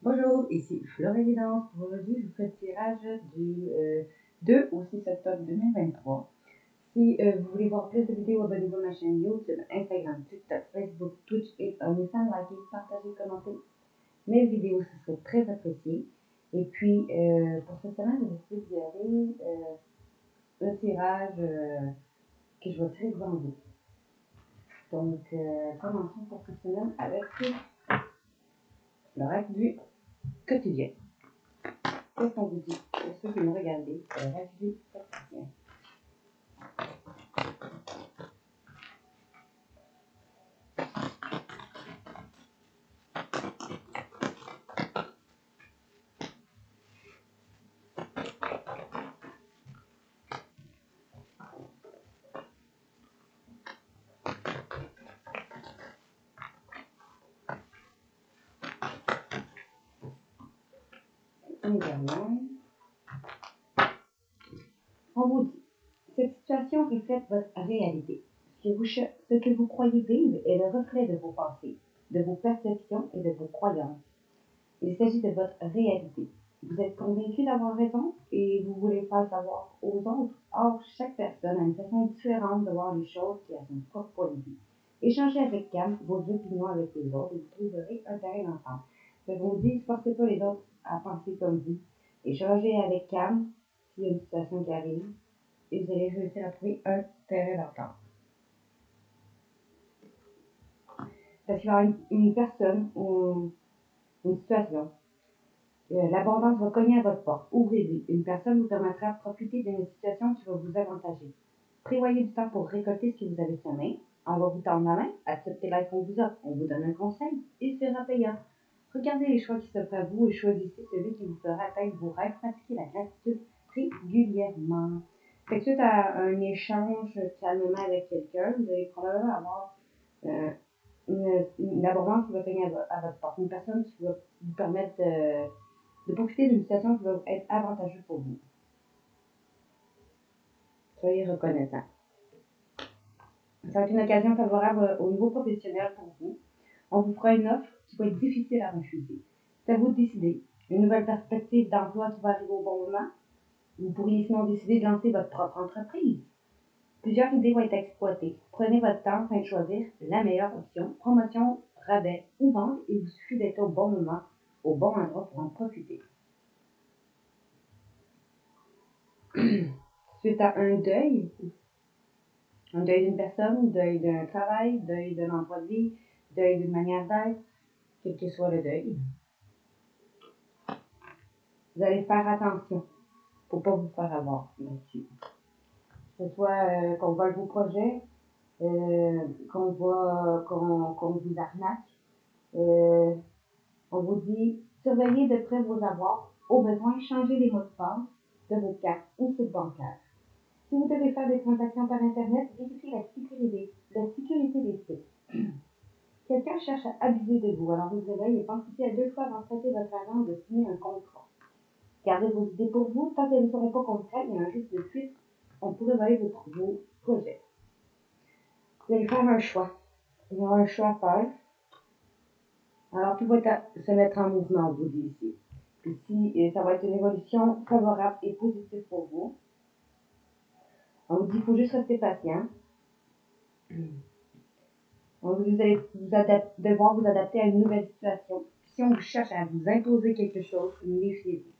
Bonjour, ici Florévidence. Pour aujourd'hui, je vous fais le tirage du 2 au 6 octobre 2023. Si vous voulez voir plus de vidéos, abonnez-vous à ma chaîne YouTube, Instagram, TikTok, Facebook, Twitch et OnlyFans. Likez, partagez, commentez mes vidéos, ce serait très apprécié. Et puis, pour cette semaine, j'ai décidé d'y aller le tirage que je vais tirer devant vous. Donc, commençons pour cette semaine avec le reste du quotidien. Qu'est-ce qu'on vous dit? Pour ceux qui me regardent, le reste du quotidien. Également, on vous dit, cette situation reflète votre réalité. Ce que vous croyez vivre est le reflet de vos pensées, de vos perceptions et de vos croyances. Il s'agit de votre réalité. Vous êtes convaincu d'avoir raison et vous voulez faire le savoir aux autres. Or, chaque personne a une façon différente de voir les choses qui a son propre point de vue. Échangez avec calme vos opinions avec les autres et vous trouverez un terrain d'entente. Je vous dis, forcez pas les autres à penser comme vous. Échangez avec calme s'il y a une situation qui arrive et vous allez réussir à trouver un terrain d'entente. Parce qu'il y aura une personne ou une situation. L'abondance va cogner à votre porte. Ouvrez-lui. Une personne vous permettra de profiter d'une situation qui va vous avantager. Prévoyez du temps pour récolter ce que vous avez semé. On va vous tendre la main. Acceptez l'aide qu'on vous offre. On vous donne un conseil. Il sera payant. Regardez les choix qui s'offrent à vous et choisissez celui qui vous fera atteindre vos rêves. Pratiquez la gratitude régulièrement. Fait que suite à un échange calmement avec quelqu'un, vous allez probablement avoir une abondance qui va cogner à votre porte. Une personne qui va vous permettre de profiter d'une situation qui va être avantageuse pour vous. Soyez reconnaissant. Ça va être une occasion favorable au niveau professionnel pour vous. On vous fera une offre qui va être difficile à refuser. C'est à vous de décider. Une nouvelle perspective d'emploi qui va arriver au bon moment. Vous pourriez sinon décider de lancer votre propre entreprise. Plusieurs idées vont être exploitées. Prenez votre temps afin de choisir la meilleure option. Promotion, rabais ou vente. Il vous suffit d'être au bon moment, au bon endroit pour en profiter. Suite à un deuil d'une personne, deuil d'un travail, deuil d'un emploi de vie, deuil d'une manière d'être, quel que soit le deuil, vous allez faire attention pour ne pas vous faire avoir là-dessus. Que ce soit qu'on vole vos projets, qu'on vous arnaque, on vous dit surveillez de près vos avoirs, au besoin changez les mots de passe de vos cartes ou sites bancaires. Si vous devez faire des transactions par Internet, vérifiez la sécurité des sites. Quelqu'un cherche à abuser de vous, alors vous réveillez et pensez à 2 fois avant de traiter votre argent de signer un contrat. Gardez vos idées pour vous, tant qu'elles ne seront pas concrètes, il y a un risque de fuite, on pourrait voler vos projets. Vous allez faire un choix. Il y aura un choix à faire. Alors tout va se mettre en mouvement, on vous dit ici. Ici, ça va être une évolution favorable et positive pour vous. On vous dit qu'il faut juste rester patient. Vous allez devoir vous adapter à une nouvelle situation. Si on vous cherche à vous imposer quelque chose, méfiez-vous.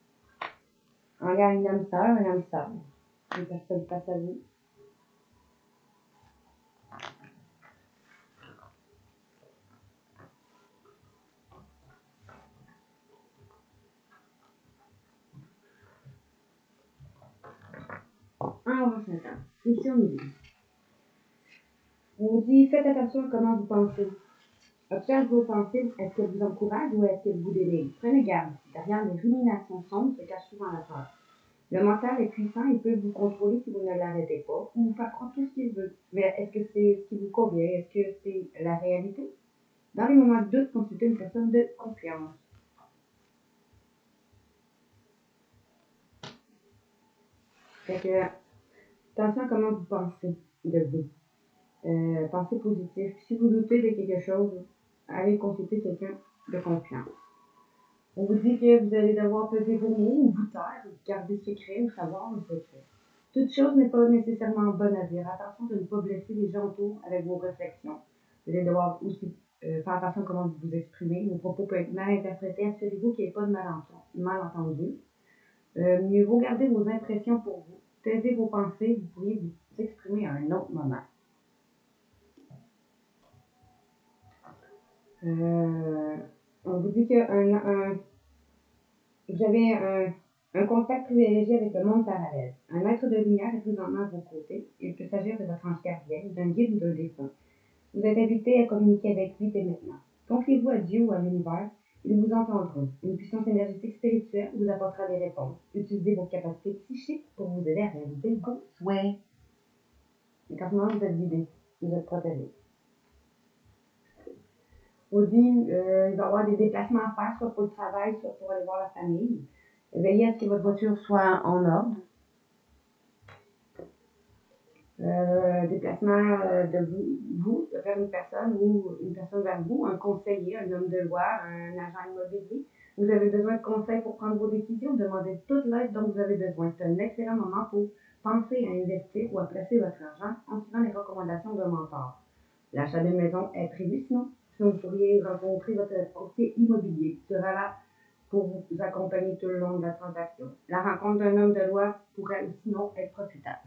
Il y a une âme sœur, une personne face à vous. On va s'entendre. Ici, on vous dit, faites attention à comment vous pensez. Observe vos pensées, est-ce qu'elles vous encouragent ou est-ce qu'elles vous dénigrent? Prenez garde, derrière les ruminations sombres se cache souvent la peur. Le mental est puissant, il peut vous contrôler si vous ne l'arrêtez pas, ou vous faire croire tout ce qu'il veut. Mais est-ce que c'est ce qui vous convient? Est-ce que c'est la réalité? Dans les moments de doute, consultez une personne de confiance. Fait que, attention à comment vous pensez de vous. Pensez positif. Si vous doutez de quelque chose, allez consulter quelqu'un de confiance. On vous dit que vous allez devoir peser vos mots ou vous taire, ou garder secret ou savoir le secret. Toute chose n'est pas nécessairement bonne à dire. Attention de ne pas blesser les gens autour avec vos réflexions. Vous allez devoir aussi faire attention à comment vous vous exprimez. Vos propos peuvent être mal interprétés. Assurez-vous qu'il n'y ait pas de malentendu. Mieux vaut garder vos impressions pour vous. Taisez vos pensées. Vous pourriez vous exprimer à un autre moment. On vous dit que vous avez un contact privilégié avec le monde parallèle. Un être de lumière est présentement à vos côtés. Il peut s'agir de votre ange gardien, d'un guide ou d'un défunt. Vous êtes invité à communiquer avec lui dès maintenant. Confiez-vous à Dieu ou à l'univers, ils vous entendront. Une puissance énergétique spirituelle vous apportera des réponses. Utilisez vos capacités psychiques pour vous aider à réaliser vos souhaits. Et quand vous êtes guidé, vous êtes protégé. On dit il va y avoir des déplacements à faire, soit pour le travail, soit pour aller voir la famille. Veillez à ce que votre voiture soit en ordre. Déplacement de vous vers une personne ou une personne vers vous, un conseiller, un homme de loi, un agent immobilier. Vous avez besoin de conseils pour prendre vos décisions, demandez toute l'aide dont vous avez besoin. C'est un excellent moment pour penser à investir ou à placer votre argent en suivant les recommandations d'un mentor. L'achat d'une maison est prévu, sinon vous pourriez rencontrer votre courtier immobilier qui sera là pour vous accompagner tout le long de la transaction. La rencontre d'un homme de loi pourrait sinon être profitable.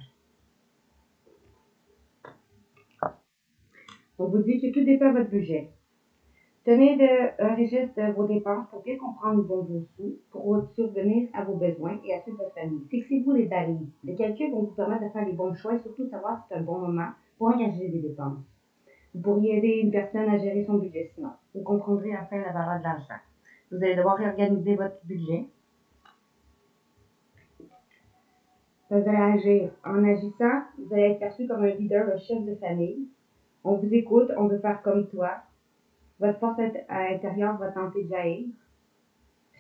On vous dit que tout dépend de votre budget. Tenez un registre de vos dépenses pour bien comprendre vos sous, pour subvenir à vos besoins et à ceux de votre famille. Fixez-vous les balises. Les calculs vont vous permettre de faire les bons choix et surtout savoir si c'est un bon moment pour engager des dépenses. Vous pourriez aider une personne à gérer son budget sinon. Vous comprendrez enfin la valeur de l'argent. Vous allez devoir réorganiser votre budget. Vous allez agir. En agissant, vous allez être perçu comme un leader, un chef de famille. On vous écoute, on veut faire comme toi. Votre force intérieure va tenter de jaillir.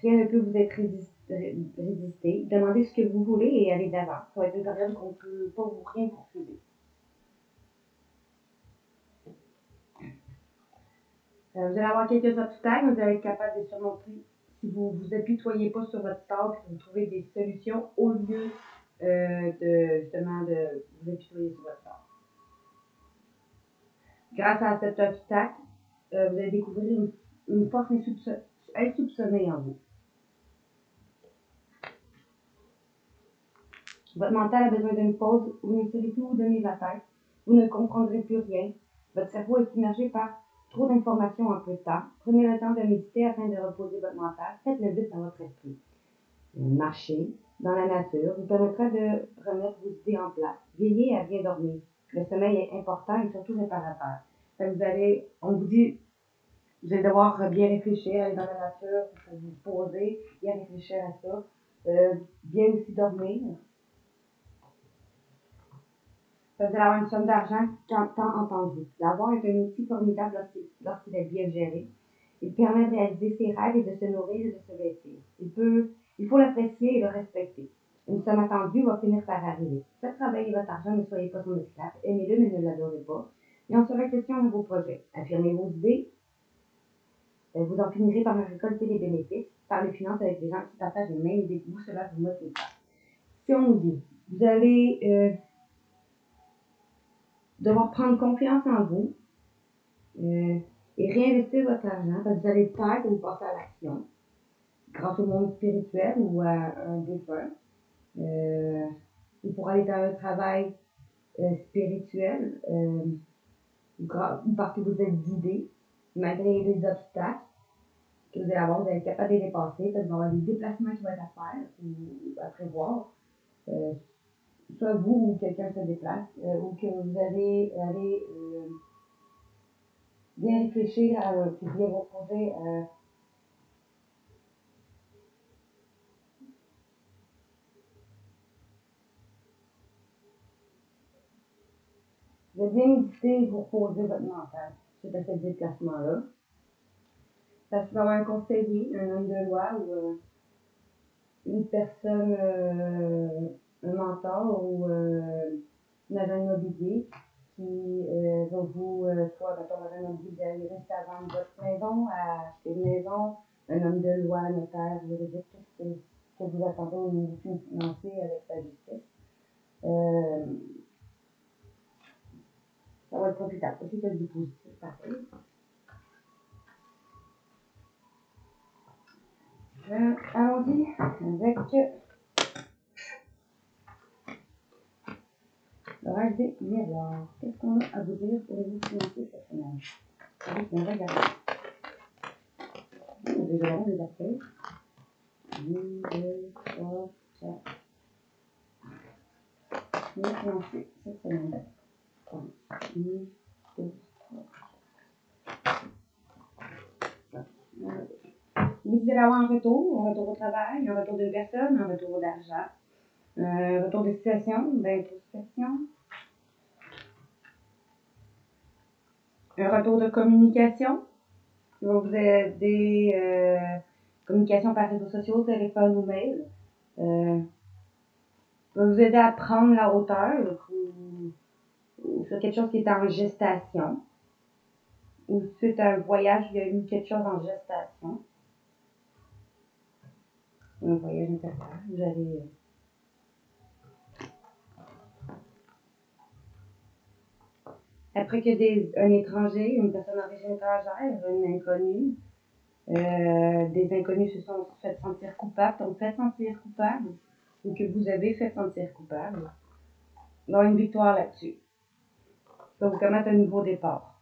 Rien ne peut vous être résisté. Demandez ce que vous voulez et allez d'avant. Ça va être une période qu'on ne peut pas vous rien refuser. Vous allez avoir quelques obstacles, mais vous allez être capable de les surmonter si vous ne vous apitoyez pas sur votre tort et que vous trouvez des solutions au lieu de justement de vous apitoyer sur votre tort. Grâce à cet obstacle, vous allez découvrir une force insoupçonnée en vous. Votre mental a besoin d'une pause, vous ne saurez plus où donner la tête, vous ne comprendrez plus rien. Votre cerveau est immergé par trop d'informations en peu de temps. Prenez le temps de méditer afin de reposer votre mental. Faites-le vite dans votre esprit. Marcher dans la nature vous permettra de remettre vos idées en place. Veillez à bien dormir. Le sommeil est important et surtout réparateur. On vous dit, vous allez devoir bien réfléchir, aller dans la nature, pour vous poser, bien réfléchir à ça. Bien aussi dormir. Vous allez avoir une somme d'argent tant entendue. L'argent est un outil formidable lorsqu'il est bien géré. Il permet de réaliser ses rêves et de se nourrir et de se vêtir. Il faut l'apprécier et le respecter. Une somme attendue va finir par arriver. Faites travailler votre argent, ne soyez pas son esclave. Aimez-le, mais ne l'adorez pas. Et en sera question de vos projets. Affirmez vos idées. Vous en finirez par récolter les bénéfices. Parlez finances avec des gens qui partagent les mêmes idées que vous. Cela vous motive pas. Si on nous dit, vous allez devoir prendre confiance en vous et réinvestir votre argent parce que vous allez peur de vous passer à l'action grâce au monde spirituel ou à un défunt. Ou pour aller dans un travail spirituel ou parce que vous êtes guidé malgré les obstacles que vous allez avoir, vous allez être capable de les dépasser, parce qu'il va y avoir des déplacements qui vont être à faire ou à prévoir. Soit vous ou quelqu'un se déplace, ou que vous allez aller bien réfléchir puis bien vous poser de bien méditer et vous reposer votre mental suite à ce déplacement-là. Parce qu'il va y avoir un conseiller, un homme de loi ou une personne, un mentor ou un agent immobilier qui va vous, soit, mettons, un agent immobilier, vous allez rester à vendre votre maison, à acheter une maison, un homme de loi, notaire, juridique, qu'est-ce que vous attendez au niveau financier avec la justice. Ça va être profitable. Aussi, c'est du positif, pareil. Allons-y avec l'orage des miroirs. Qu'est-ce qu'on a à vous dire pour les vous financiers cette semaine? Bien, regardez. On a déjà des appels. 1, 2, 3, 4. Les financiers cette semaine. 1, 2, 3. Vous allez avoir un retour au travail, un retour d'une personne, un retour d'argent, un retour de situation, d'introspection, un retour de communication qui va vous aider, communication par réseaux sociaux, téléphone ou mail, va vous aider à prendre la hauteur ou sur quelque chose qui est en gestation ou suite à un voyage, il y a eu quelque chose en gestation. Un voyage intérieur, vous allez après que un étranger, une personne d'origine étrangère, un inconnu, des inconnus se sont fait sentir coupables, t'ont fait sentir coupable, ou que vous avez fait sentir coupable. Il y a une victoire là-dessus. Ça va vous permettre un nouveau départ.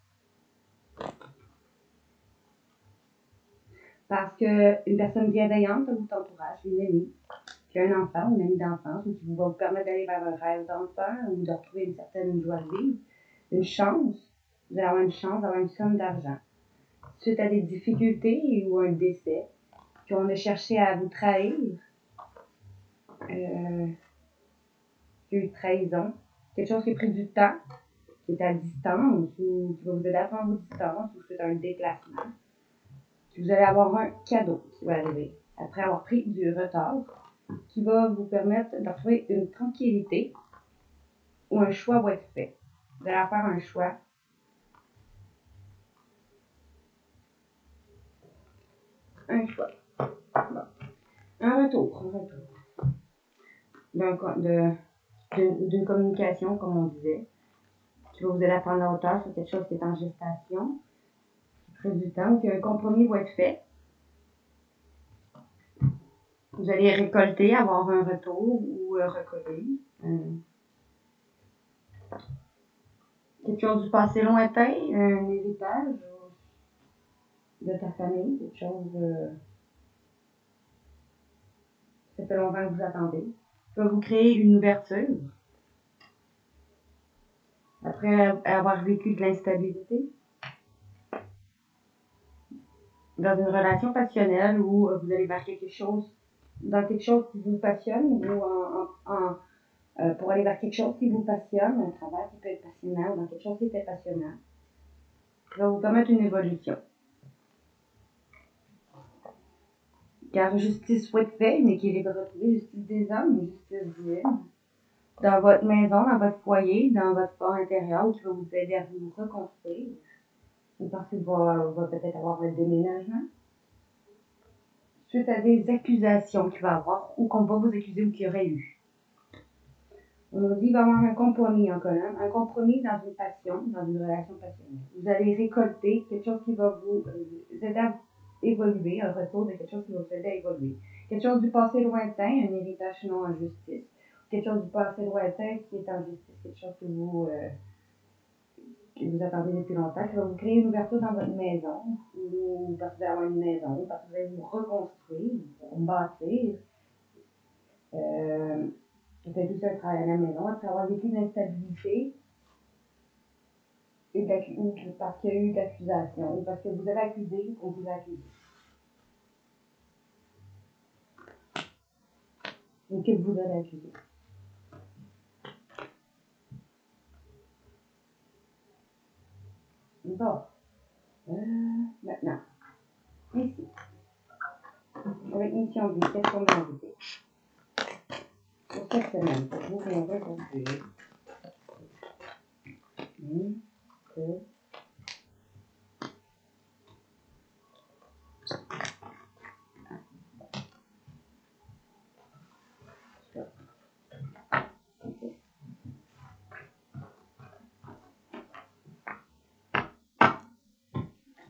Parce qu'une personne bienveillante de votre entourage, une amie, qui a un enfant, une amie d'enfance, ou qui va vous permettre d'aller vers un rêve d'enfant, ou de retrouver une certaine joie de vivre, une chance, vous allez avoir une chance d'avoir une somme d'argent. Suite à des difficultés ou un décès, qu'on a cherché à vous trahir, il y a eu trahison, quelque chose qui a pris du temps, qui est à distance, ou qui va vous aider à prendre vos distances, ou c'est un déplacement. Puis vous allez avoir un cadeau qui va arriver, après avoir pris du retard, qui va vous permettre de retrouver une tranquillité, ou un choix va être fait. Vous allez faire un choix. Un choix. Bon. Un retour. D'une communication, comme on disait, qui va vous aider à prendre la hauteur sur quelque chose qui est en gestation, qui prend du temps, ou qu'un compromis va être fait. Vous allez récolter, avoir un retour ou recoller. Quelque chose du passé lointain, un héritage de ta famille, quelque chose ça fait longtemps que vous attendez. Ça va vous créer une ouverture. Après avoir vécu de l'instabilité, dans une relation passionnelle où vous allez vers quelque chose, dans quelque chose qui vous passionne, ou pour aller vers quelque chose qui vous passionne, un travail qui peut être passionnant, ou dans quelque chose qui était passionnant, ça va vous permettre une évolution. Car justice soit faite, une équilibre retrouvé, justice des hommes, une justice divine. Dans votre maison, dans votre foyer, dans votre fort intérieur, qui va vous aider à vous reconstruire. Une partie va peut-être avoir un déménagement. Suite à des accusations qu'il va avoir, ou qu'on va vous accuser ou qu'il y aurait eu. On nous dit qu'il va y avoir un compromis en commun, un compromis dans une passion, dans une relation passionnelle. Vous allez récolter quelque chose qui va vous aider à évoluer, un retour de quelque chose qui va vous aider à évoluer. Quelque chose du passé lointain, un héritage non en justice. Quelque chose du passé lointain qui est en justice, quelque chose que vous attendez depuis longtemps, qui va vous créer une ouverture dans votre maison, ou parce que vous allez avoir une maison, parce que vous allez vous reconstruire, vous bâtir. Vous faites aussi un travail à la maison, après avoir vécu de l'instabilité, ou parce qu'il y a eu d'accusation, ou parce que vous avez accusé ou qu'on vous a accusé. Ou que vous avez accusé. Bon. Maintenant, ici, avec mission vie, qu'est-ce qu'on a ajouté? Pour cette semaine, pour vous, on va conclure. 1, 2,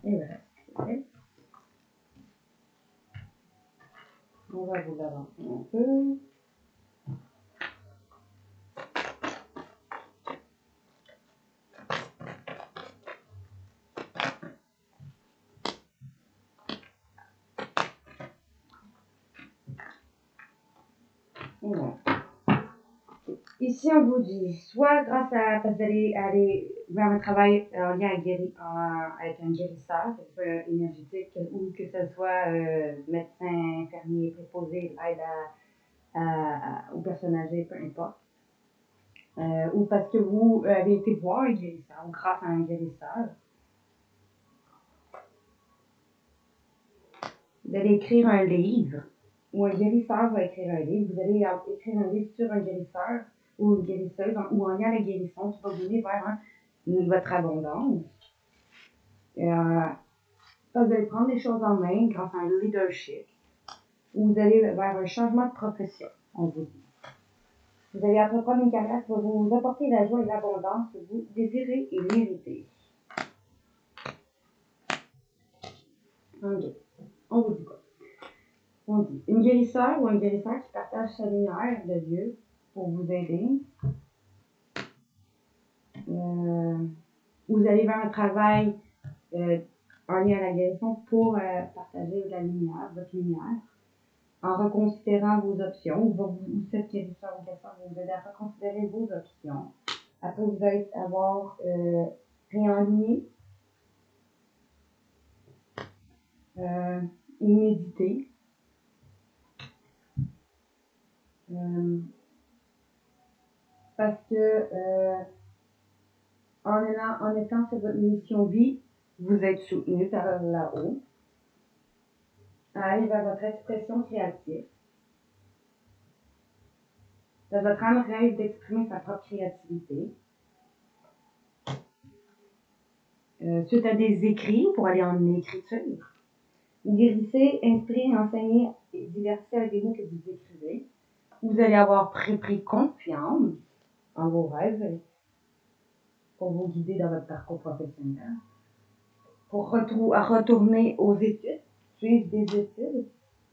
Et voilà. Okay. On va vous l'avancer un peu. Voilà. Ici, on vous dit, soit grâce à, parce que vous allez aller vers un travail en lien avec un guérisseur, que ce soit énergétique ou que ce soit médecin, infirmier, préposé, aide aux personnes âgées, peu importe. Ou parce que vous avez été voir un guérisseur ou grâce à un guérisseur. Vous allez écrire un livre ou un guérisseur va écrire un livre. Vous allez écrire un livre sur un guérisseur ou une guérisseuse ou en lien à la guérison qui va vous mener vers votre abondance. Vous allez prendre les choses en main grâce à un leadership ou vous allez vers un changement de profession, on vous dit. Vous allez entreprendre une carrière qui va vous apporter la joie et l'abondance que vous désirez et méritez. Ok. On vous dit quoi? On dit une guérisseur ou un guérisseur qui partage sa lumière de Dieu pour vous aider. Vous allez vers un travail en lien à la guérison pour partager la lumière, votre lumière, en reconsidérant vos options. Ou cette guérisseur ou guérisseur va vous aider à reconsidérer vos options. Après, vous allez avoir réaligné, ou méditer. Parce que en étant sur votre mission vie, vous êtes soutenu par là-haut à aller vers votre expression créative. Votre âme rêve d'exprimer sa propre créativité. Suite à des écrits, pour aller en écriture. Guérissez, inspirez, enseignez et divertissez avec les mots que vous écrivez. Vous allez avoir pris confiance en vos rêves pour vous guider dans votre parcours professionnel. Pour retourner aux études, suivre des études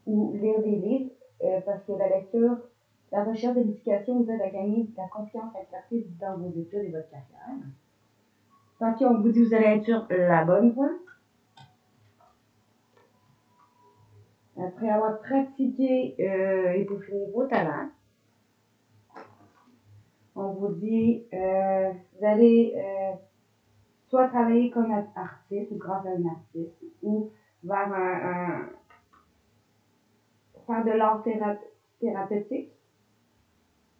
ou lire des livres, parce que la lecture, la recherche de l'éducation vous aide à gagner de la confiance et la clarté dans vos études et votre carrière. Parce qu'on vous dit que vous allez être sur la bonne voie. Après avoir pratiqué et peaufiné vos talents, on vous dit vous allez soit travailler comme artiste ou grâce à un artiste ou vers faire de l'art thérapeutique.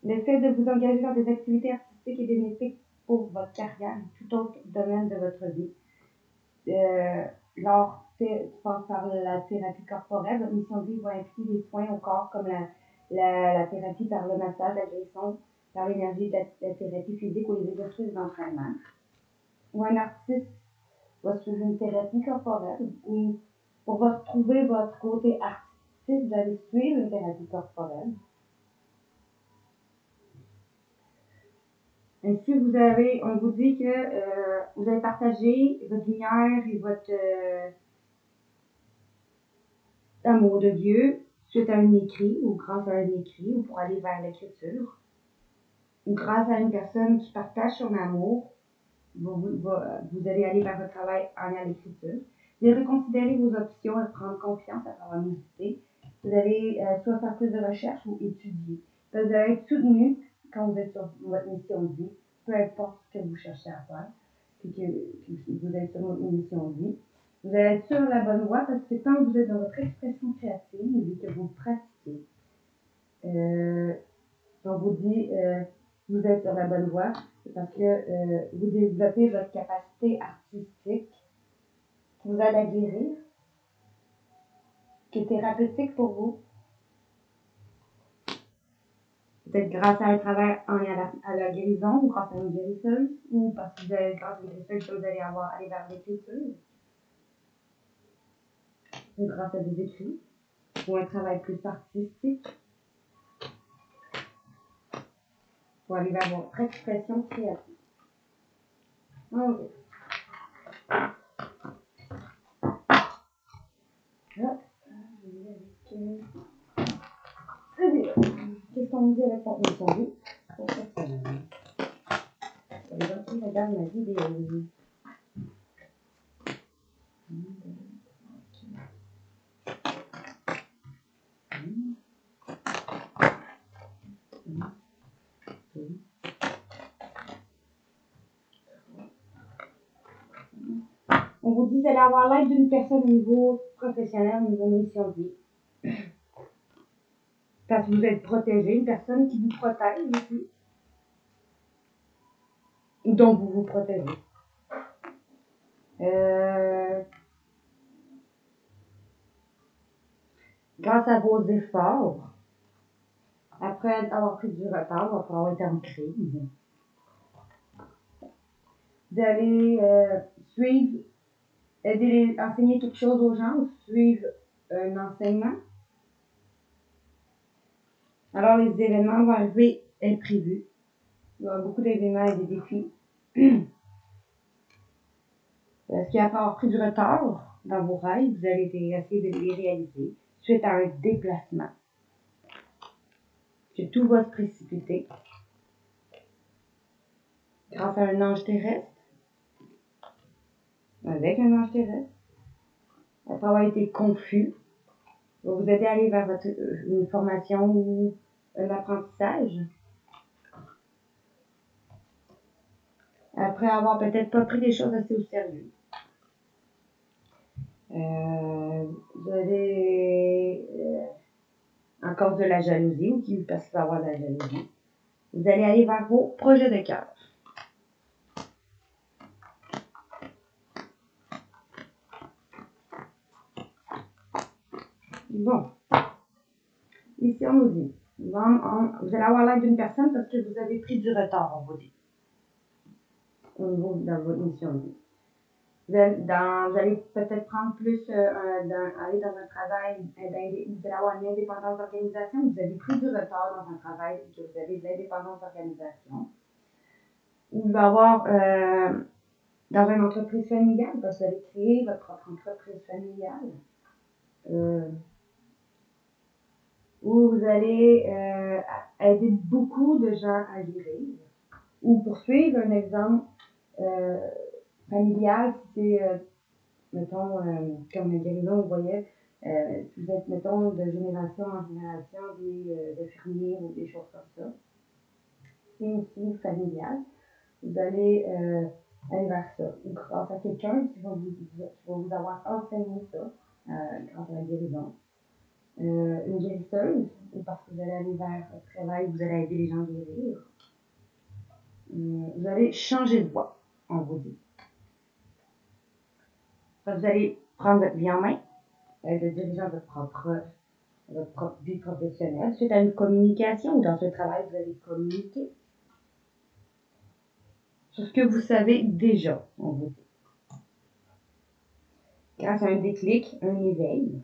Le fait de vous engager dans des activités artistiques est bénéfique pour votre carrière et tout autre domaine de votre vie. L'art passe par la thérapie corporelle. Votre mission de vie va impliquer des soins au corps comme la thérapie par le massage, la guérison, par l'énergie de la thérapie physique ou les exercices d'entraînement. Ou un artiste va suivre une thérapie corporelle ou pour retrouver votre côté artiste, vous allez suivre une thérapie corporelle. Ainsi, on vous dit que vous allez partager votre lumière et votre amour de Dieu suite à un écrit ou grâce à un écrit ou pour aller vers l'écriture. Ou grâce à une personne qui partage son amour, vous allez aller vers votre travail en lien à l'écriture. Vous allez reconsidérer vos options et prendre confiance après avoir médité. Vous allez soit faire plus de recherches ou étudier. Vous allez être soutenu quand vous êtes sur votre mission de vie, peu importe ce que vous cherchez à faire, puis que vous êtes sur votre mission de vie. Vous allez être sur la bonne voie parce que tant que vous êtes dans votre expression créative et que vous pratiquez, on vous dit vous êtes sur la bonne voie parce que vous développez votre capacité artistique qui vous aide à guérir, qui est thérapeutique pour vous. Peut-être grâce à un travail en lien à la guérison ou grâce à une guérisseuse ou parce que grâce à une guérisseuse que vous allez aller vers l'écriture ou grâce à des écrits ou un travail plus artistique pour aller vers votre expression créative. Okay. approfondir avec votre mission de vie pour cette semaine. Et donc, je regarde ma vidéo. On vous dit d'aller avoir l'aide d'une personne au niveau professionnel, au niveau mission de vie. Parce que vous êtes protégé, une personne qui vous protège aussi. Dont vous vous protégez. Grâce à vos efforts, après avoir pris du retard, il va falloir être en crise. Vous allez suivre, enseigner quelque chose aux gens ou suivre un enseignement. Alors, les événements vont arriver imprévus. Il y aura beaucoup d'événements et des défis. Parce qu'après avoir pris du retard dans vos rêves, vous allez essayer de les réaliser suite à un déplacement. Que tout va se précipiter. Grâce à un ange terrestre. Avec un ange terrestre. Après avoir été confus, va vous aider à aller vers une formation ou un apprentissage. Après avoir peut-être pas pris les choses assez au sérieux. Vous allez, en cause de la jalousie, ou parce qu'il va y avoir de la jalousie, vous allez aller vers vos projets de cœur. Bon, ici on nous dit, vous allez avoir l'aide d'une personne parce que vous avez pris du retard, on vous dit, au niveau de votre mission de vie. Vous allez peut-être prendre plus, aller dans un travail, vous allez avoir une indépendance d'organisation, vous avez pris du retard dans un travail, que vous avez de l'indépendance d'organisation. Ou il va y avoir dans une entreprise familiale, parce que vous allez créer votre propre entreprise familiale. Où vous allez aider beaucoup de gens à guérir. Ou poursuivre un exemple familial, si c'est, mettons, comme la guérison, vous voyez, si vous êtes, mettons, de génération en génération des infirmiers ou des choses comme ça. C'est aussi familial. Vous allez aller vers ça. Ou grâce à quelqu'un qui va vous avoir enseigné ça, grâce à la guérison. Une guérisseuse, ou parce que vous allez aller vers un travail, vous allez aider les gens à guérir. Vous allez changer de voie, on vous dit. Vous allez prendre votre vie en main, être le dirigeant de votre propre vie professionnelle, suite à une communication ou dans ce travail, vous allez communiquer sur ce que vous savez déjà, on vous dit. Grâce à un déclic, un éveil.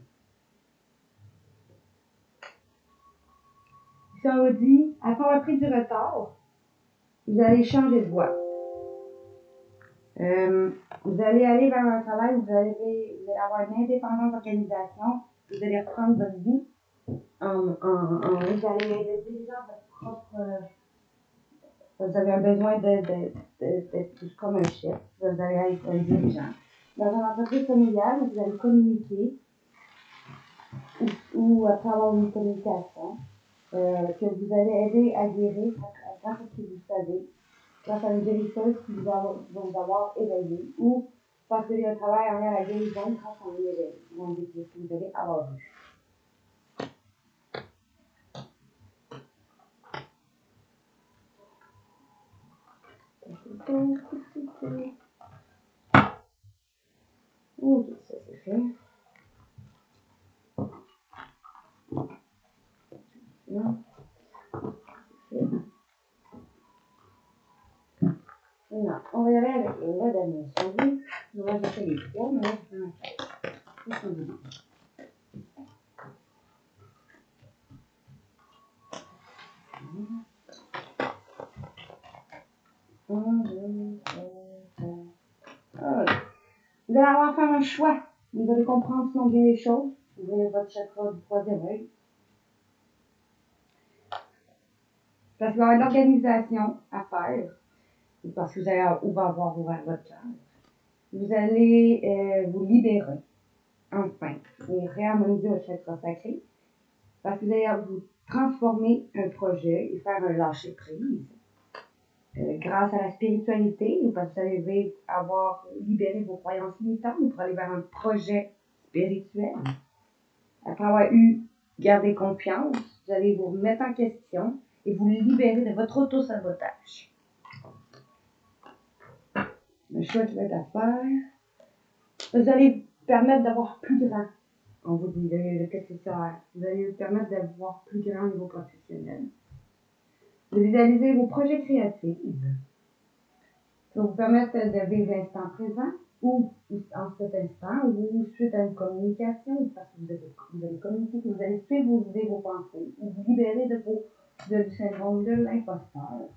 Si on vous dit, après avoir pris du retard, vous allez changer de voie. Vous allez aller vers un travail où vous allez avoir une indépendance d'organisation, vous allez reprendre votre vie vous allez être dirigeant de votre propre. Vous avez un besoin d'être plus comme un chef, vous allez être un dirigeant. Dans une entreprise familiale, vous allez communiquer ou après avoir une communication que vous allez aider à guérir grâce à ce que vous savez, grâce à une guérisseuse qui va vous avoir éveillé ou parce qu'il y a un travail en lien à la guérison grâce à un éveil ou un déclic que vous allez avoir vu. Ok, ça c'est fait. Non. Non, on va y aller avec la dernière chose. Je vais ajouter les trois, mais là je vais en faire. Vous allez avoir à faire un choix. Vous allez comprendre sinon bien les choses. Ouvrez votre chakra du troisième œil. Parce qu'il va y avoir de l'organisation à faire, parce que vous allez avoir ouvert votre cœur. Vous allez vous libérer, enfin, et réharmoniser votre chakra sacré, parce que vous allez vous transformer un projet et faire un lâcher-prise. Grâce à la spiritualité, ou parce que vous allez avoir libéré vos croyances limitantes pour aller vers un projet spirituel. Après avoir gardé confiance, vous allez vous remettre en question et vous libérer de votre auto-sabotage. Le choix qui va être à faire, vous allez permettre d'avoir plus grand. On vous dit qu'est-ce que ça. Vous allez vous permettre d'avoir plus grand au niveau professionnel. De visualiser vos projets créatifs. Ça va vous permettre de vivre l'instant présent ou en cet instant ou suite à une communication parce que vous allez communiquer, vous allez suivre vos idées, vos pensées ou vous libérer du syndrome de l'imposteur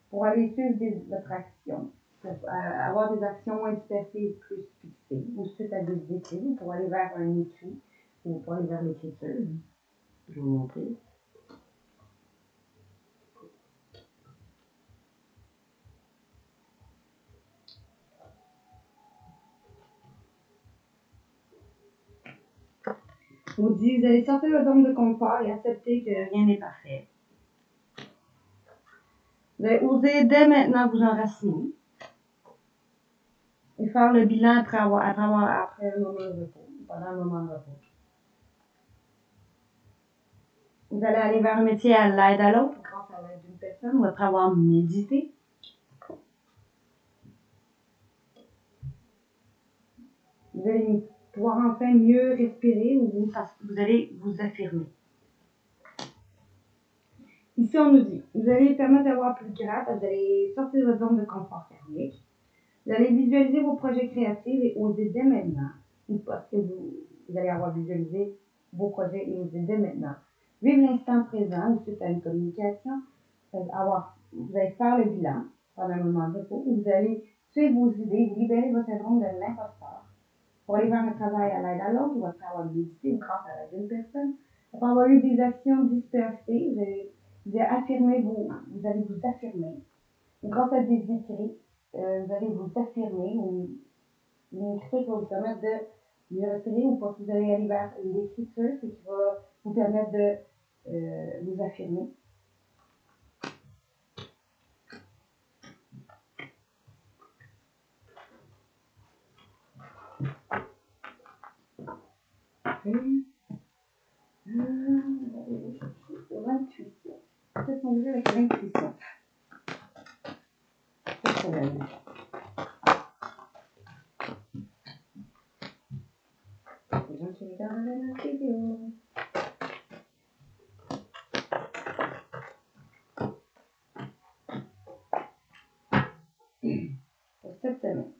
pour aller suivre votre action, pour avoir des actions moins dispersées et plus fixées ou suite à des écrits pour aller vers un écrit ou pour aller vers l'écriture. Je vais vous montrer. Vous dit, vous allez sortir de votre zone de confort et accepter que rien n'est parfait. Vous allez oser dès maintenant vous enraciner et faire le bilan après un moment de repos, pendant un moment de repos. Vous allez aller vers un métier à l'aide à l'autre grâce à l'aide d'une personne ou après avoir médité. Vous allez pouvoir enfin mieux respirer ou parce que vous allez vous affirmer. Ici, on nous dit, vous allez permettre d'avoir plus grand, vous allez sortir de votre zone de confort thermique. Vous allez visualiser vos projets créatifs et oser dès maintenant, ou parce que vous allez avoir visualisé vos projets et oser dès maintenant. Vivre l'instant présent ou suite à une communication, vous allez faire le bilan pendant un moment de repos, où vous allez suivre vos idées, vous libérer votre syndrome de l'imposteur pour aller faire un travail à l'aide à l'autre, ou après avoir médité ou grâce à l'aide d'une personne. Après avoir eu des actions dispersées, vous allez vous affirmer. Grâce à des écrits, vous allez vous affirmer ou une écriture qui va vous permettre de mieux respirer ou pas. Vous allez aller vers l'écriture, ce qui va vous permettre de vous affirmer. L'intuition. Qu'est-ce qu'on dit avec l'intuition? Qu'est-ce qu'on va dire? Les gens qui regardent la vidéo. Pour cette semaine,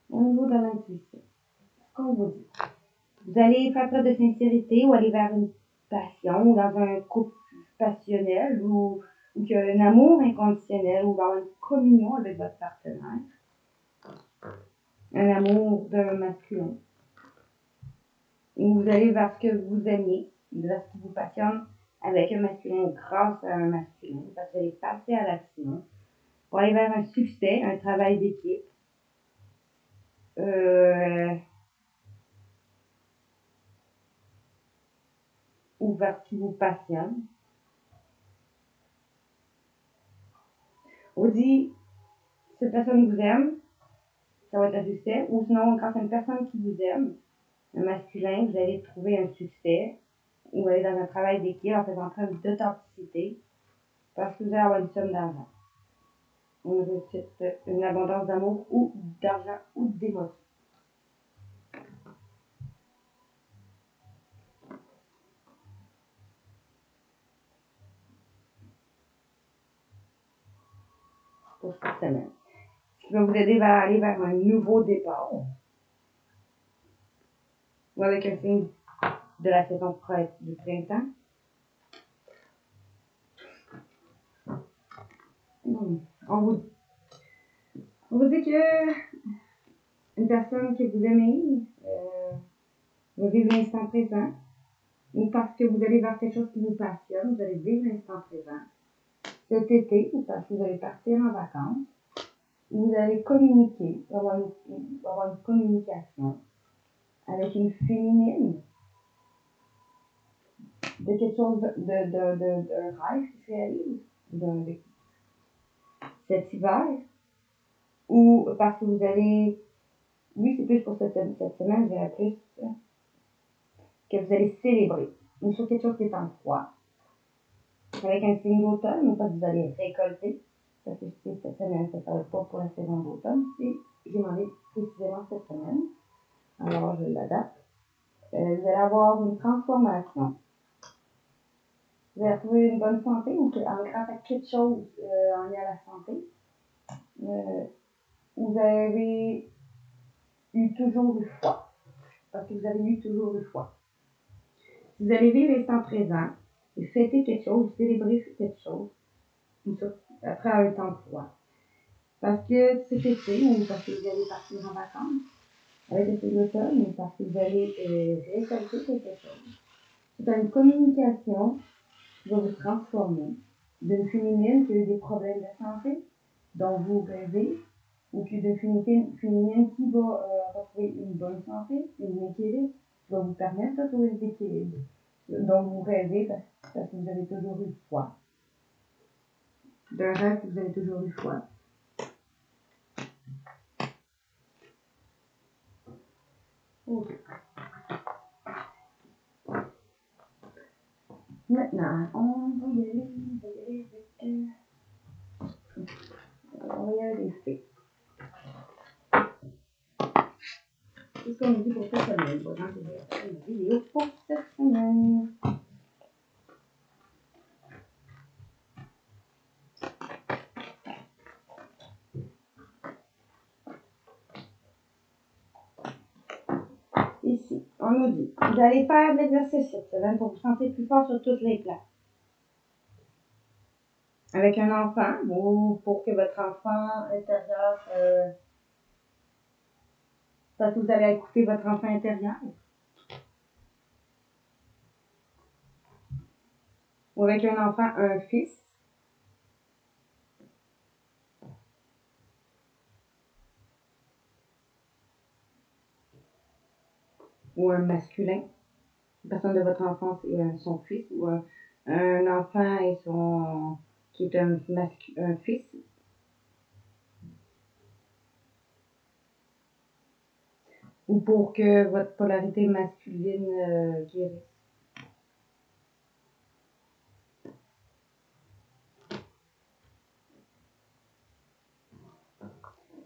au niveau de l'intuition, ce qu'on vous dit, vous allez faire preuve de sincérité ou aller vers une passion ou dans un couple passionnel ou qu'il y a un amour inconditionnel ou dans une communion avec votre partenaire. Un amour d'un masculin. Ou vous allez vers ce que vous aimez, vers ce qui vous passionne avec un masculin ou grâce à un masculin. Parce que vous allez passer à l'action pour aller vers un succès, un travail d'équipe. Ou vers ce qui vous passionne. On dit, cette personne vous aime, ça va être un succès. Ou sinon, grâce à une personne qui vous aime, un masculin, vous allez trouver un succès. Ou aller dans un travail d'équipe en faisant preuve d'authenticité. Parce que vous allez avoir une somme d'argent. Une réussite, une abondance d'amour ou d'argent ou d'émotion. Pour cette semaine. Ce qui va vous aider à aller vers un nouveau départ. Ou avec un signe de la saison du printemps. On vous dit que une personne que vous aimez va vivre l'instant présent. Ou parce que vous allez vers quelque chose qui vous passionne, vous allez vivre l'instant présent. Cet été, parce que vous allez partir en vacances, vous allez communiquer, avoir une communication avec une féminine de quelque chose, d'un rêve qui se réalise cet hiver, ou parce que vous allez, oui, c'est plus pour cette semaine, je dirais plus que vous allez célébrer, ou sur quelque chose qui est en froid, avec un signe d'automne, ou parce que vous allez récolter, parce que cette semaine, ça ne va pas pour la saison d'automne, et j'ai demandé précisément cette semaine, alors je l'adapte. Vous allez avoir une transformation. Vous allez retrouver une bonne santé ou grâce à quelque chose en lien à la santé. Vous avez eu toujours du foie. Parce que vous avez eu toujours du foie. Vous allez vivre l'instant présent et fêter quelque chose, célébrer quelque chose après un temps de froid. Parce que cet été, ou parce que vous allez partir en vacances avec le téléphone, ou parce que vous allez récolter quelque chose. C'est une communication qui va vous transformer d'une féminine qui a eu des problèmes de santé, dont vous rêvez, ou d'une féminine qui va retrouver une bonne santé, un équilibre, qui va vous permettre de trouver cet équilibre, dont vous rêvez parce que vous avez toujours eu foi. D'un rêve que vous avez toujours eu foi. Ok. Maintenant, on va y aller avec les faits. C'est ce qu'on me dit pour cette semaine. Je vais faire une vidéo pour cette semaine. Ici, on nous dit, vous allez faire de l'exercice cette semaine pour vous sentir plus fort sur tous les plans. Avec un enfant, ou pour que votre enfant intérieur, parce que vous allez écouter votre enfant intérieur. Ou avec un enfant, un fils. Ou un masculin. Une personne de votre enfance et son fils. Ou un enfant et son qui est un fils. Ou pour que votre polarité masculine guérisse.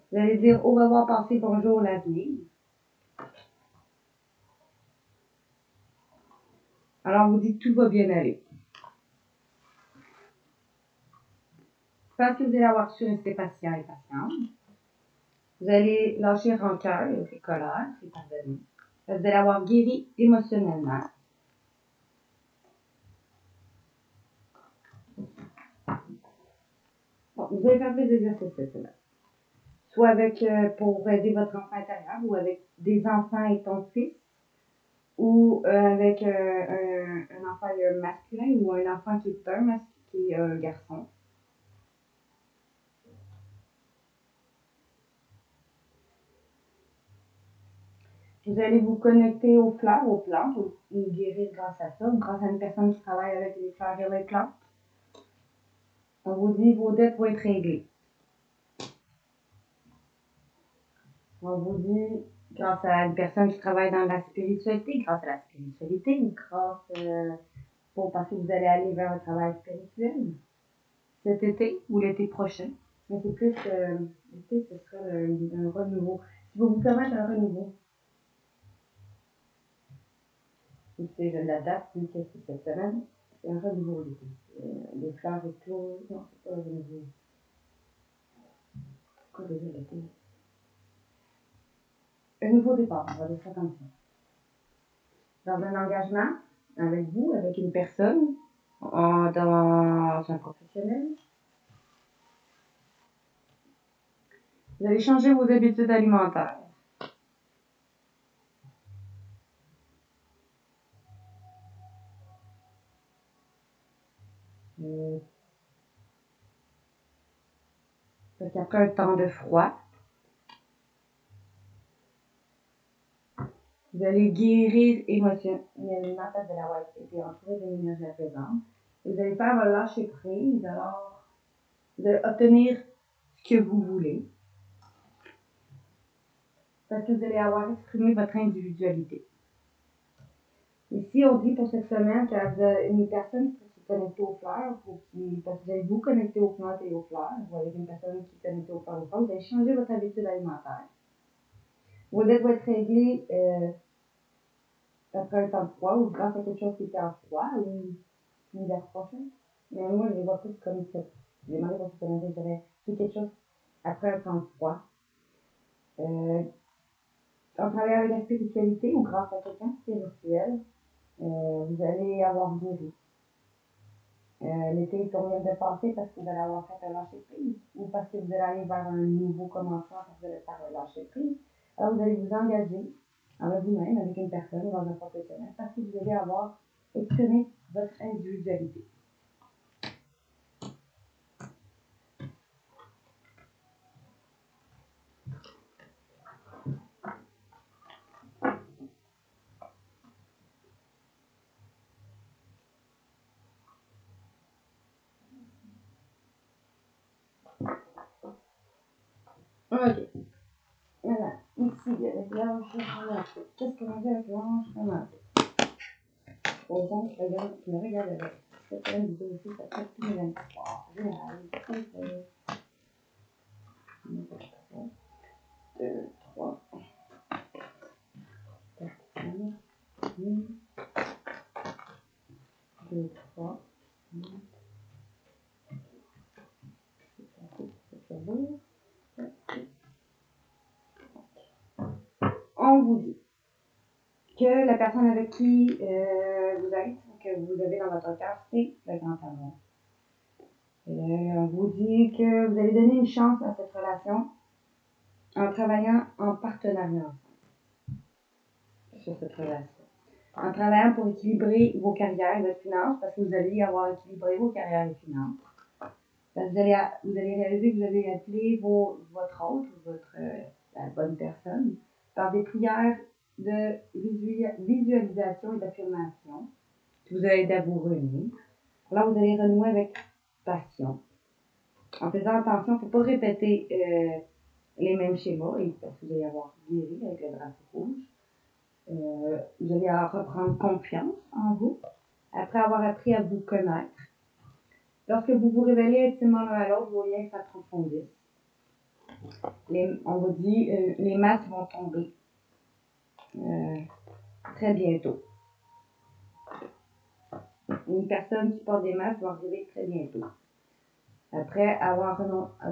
Vous allez dire au revoir, passé, bonjour, l'avenir. Alors, vous dites tout va bien aller. Parce que vous allez avoir su rester patient et patiente. Vous allez lâcher rancœur et colère et pardonner. Vous allez avoir guéri émotionnellement. Bon, vous allez faire des exercices cette semaine. Soit avec, pour aider votre enfant intérieur, ou avec des enfants et ton fils, ou avec un enfant masculin, ou un enfant qui est un garçon. Vous allez vous connecter aux fleurs, aux plantes, ou guérir grâce à ça, ou grâce à une personne qui travaille avec les fleurs et les plantes. On vous dit vos dettes vont être réglées. On vous dit grâce à une personne qui travaille dans la spiritualité, grâce à la spiritualité, ou grâce parce que vous allez aller vers un travail spirituel cet été ou l'été prochain. Mais c'est plus l'été, ce sera un renouveau. Si vous vous permettez un renouveau. Et je l'adapte, vu que c'est cette semaine, c'est un renouveau l'été. Les fleurs éclosent. Non, c'est pas un renouveau. C'est quoi déjà l'été? Un nouveau départ, on va dire ça comme ça. Dans un engagement, avec vous, avec une personne, dans un professionnel. Vous allez changer vos habitudes alimentaires. Fait qu'après un temps de froid, vous allez guérir émotionnellement parce que vous allez avoir été entouré d'une énergie apaisante. Vous allez faire un lâcher prise, alors vous allez obtenir ce que vous voulez. Parce que vous allez avoir exprimé votre individualité. Ici, on dit pour cette semaine que vous avez une personne qui est connectée aux fleurs, parce que vous allez vous connecter aux plantes et aux fleurs. Vous avez une personne qui est connectée aux fleurs et aux fleurs. Vous allez changer votre habitude alimentaire. Vos dettes vont être réglées après un temps de froid ou grâce à quelque chose qui était en froid ou l'hiver prochain. Mais moi, je les vois plus comme ça. J'ai demandé pour cette semaine, j'aurais fait quelque chose après un temps de froid. En travaillant avec la spiritualité ou grâce à quelqu'un de spirituel, vous allez avoir guéri. L'été qu'on vient de passer parce que vous allez avoir fait un lâcher prise ou parce que vous allez aller vers un nouveau commencement parce que vous allez faire un lâcher prise. Alors vous allez vous engager avec vous-même, avec une personne, dans un professionnel, parce que vous allez avoir exprimé votre individualité. Ok. Voilà. Ici, avec l'ange romantique. Qu'est-ce qu'on a dit avec l'ange romantique? Au fond, regarde, tu me regardes avec. Cette semaine, vous aussi, ça fait tout le 23. Génial. 2, 3, 4, 5, 6, 2, 3, on vous dit que la personne avec qui vous êtes, que vous avez dans votre cœur, c'est le grand amour. On vous dit que vous allez donner une chance à cette relation en travaillant en partenariat sur cette relation. En travaillant pour équilibrer vos carrières et votre finance, parce que vous allez avoir équilibré vos carrières et finances. Parce que vous allez réaliser que vous avez appelé votre autre, la bonne personne, par des prières de visualisation et d'affirmation qui vous allez aider à vous renouer. Alors vous allez renouer avec passion. En faisant attention, il ne faut pas répéter les mêmes schémas, parce que vous allez avoir guéri avec le drapeau rouge. Vous allez reprendre confiance en vous, après avoir appris à vous connaître. Lorsque vous vous révélez intimement l'un à l'autre, vos liens s'approfondissent. On vous dit, les masques vont tomber très bientôt. Une personne qui porte des masques va arriver très bientôt. Après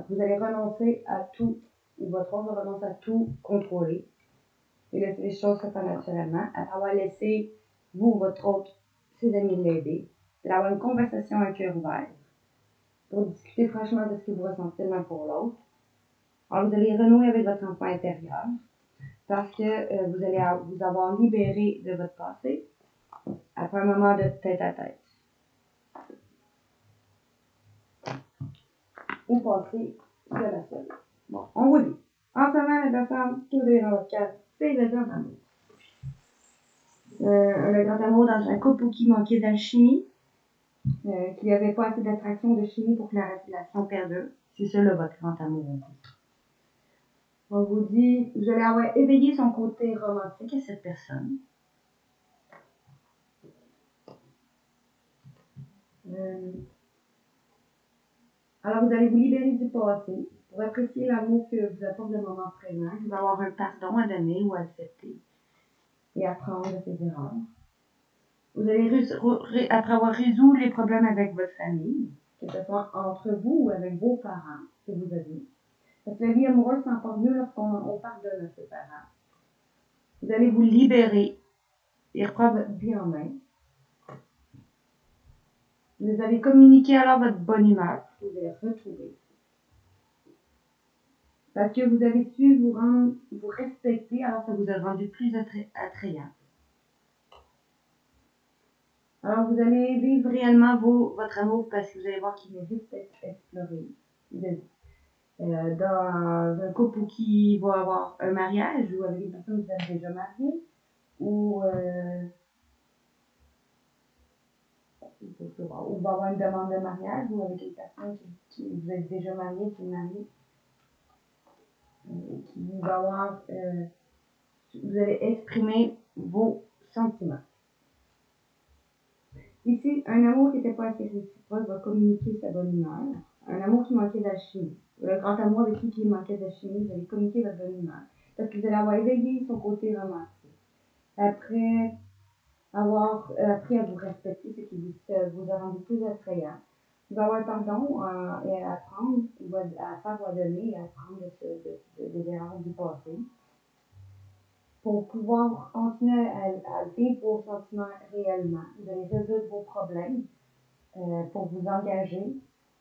vous allez renoncer à tout, ou votre autre va renoncer à tout contrôler et laisser les choses se faire naturellement. Après avoir laissé votre autre, ses amis l'aider, vous allez avoir une conversation à cœur ouvert pour discuter franchement de ce que vous ressentez l'un pour l'autre. Alors vous allez renouer avec votre enfant intérieur parce que vous allez vous avoir libéré de votre passé après un moment de tête à tête. Ou passer seul à seul. Bon, on vous dit. En ce moment, la personne que vous avez dans votre cœur, c'est le grand amour. Le grand amour dans un couple qui manquait d'alchimie, qui n'avait pas assez d'attraction de chimie pour que la relation perdure. C'est ça, là, votre grand amour. On vous dit, vous allez avoir éveillé son côté romantique à cette personne. Alors, vous allez vous libérer du passé pour apprécier l'amour que vous apporte le moment présent. Vous allez avoir un pardon à donner ou à accepter et apprendre de ses erreurs. Vous allez, après avoir résolu les problèmes avec votre famille, que ce soit entre vous ou avec vos parents que vous avez. Parce que la vie amoureuse s'en porte mieux lorsqu'on pardonne à ses parents. Vous allez vous libérer et reprendre votre vie en main. Vous allez communiquer alors votre bonne humeur. Vous allez retrouver. Parce que vous avez su vous respecter, alors ça vous a rendu plus attrayant. Alors vous allez vivre réellement votre amour parce que vous allez voir qu'il mérite d'être exploré. dans un couple qui va avoir un mariage ou avec une personne qui est déjà mariée ou va avoir une demande de mariage ou avec une personne qui vous êtes déjà marié, qui est mariée, qui va avoir, vous allez exprimer vos sentiments. Ici, un amour qui n'était pas assez réciproque va communiquer sa bonne humeur. Un amour qui manquait d'alchimie. Le grand amour avec qui manquait d'alchimie, vous allez communiquer votre bonne humeur. Parce que vous allez avoir éveillé son côté romantique. Après avoir appris à vous respecter, ce qui vous a rendu plus attrayant. Vous allez avoir pardon et à apprendre, à faire ou à donner et à apprendre des erreurs du passé. Pour pouvoir continuer à vivre vos sentiments réellement, vous allez résoudre vos problèmes pour vous engager.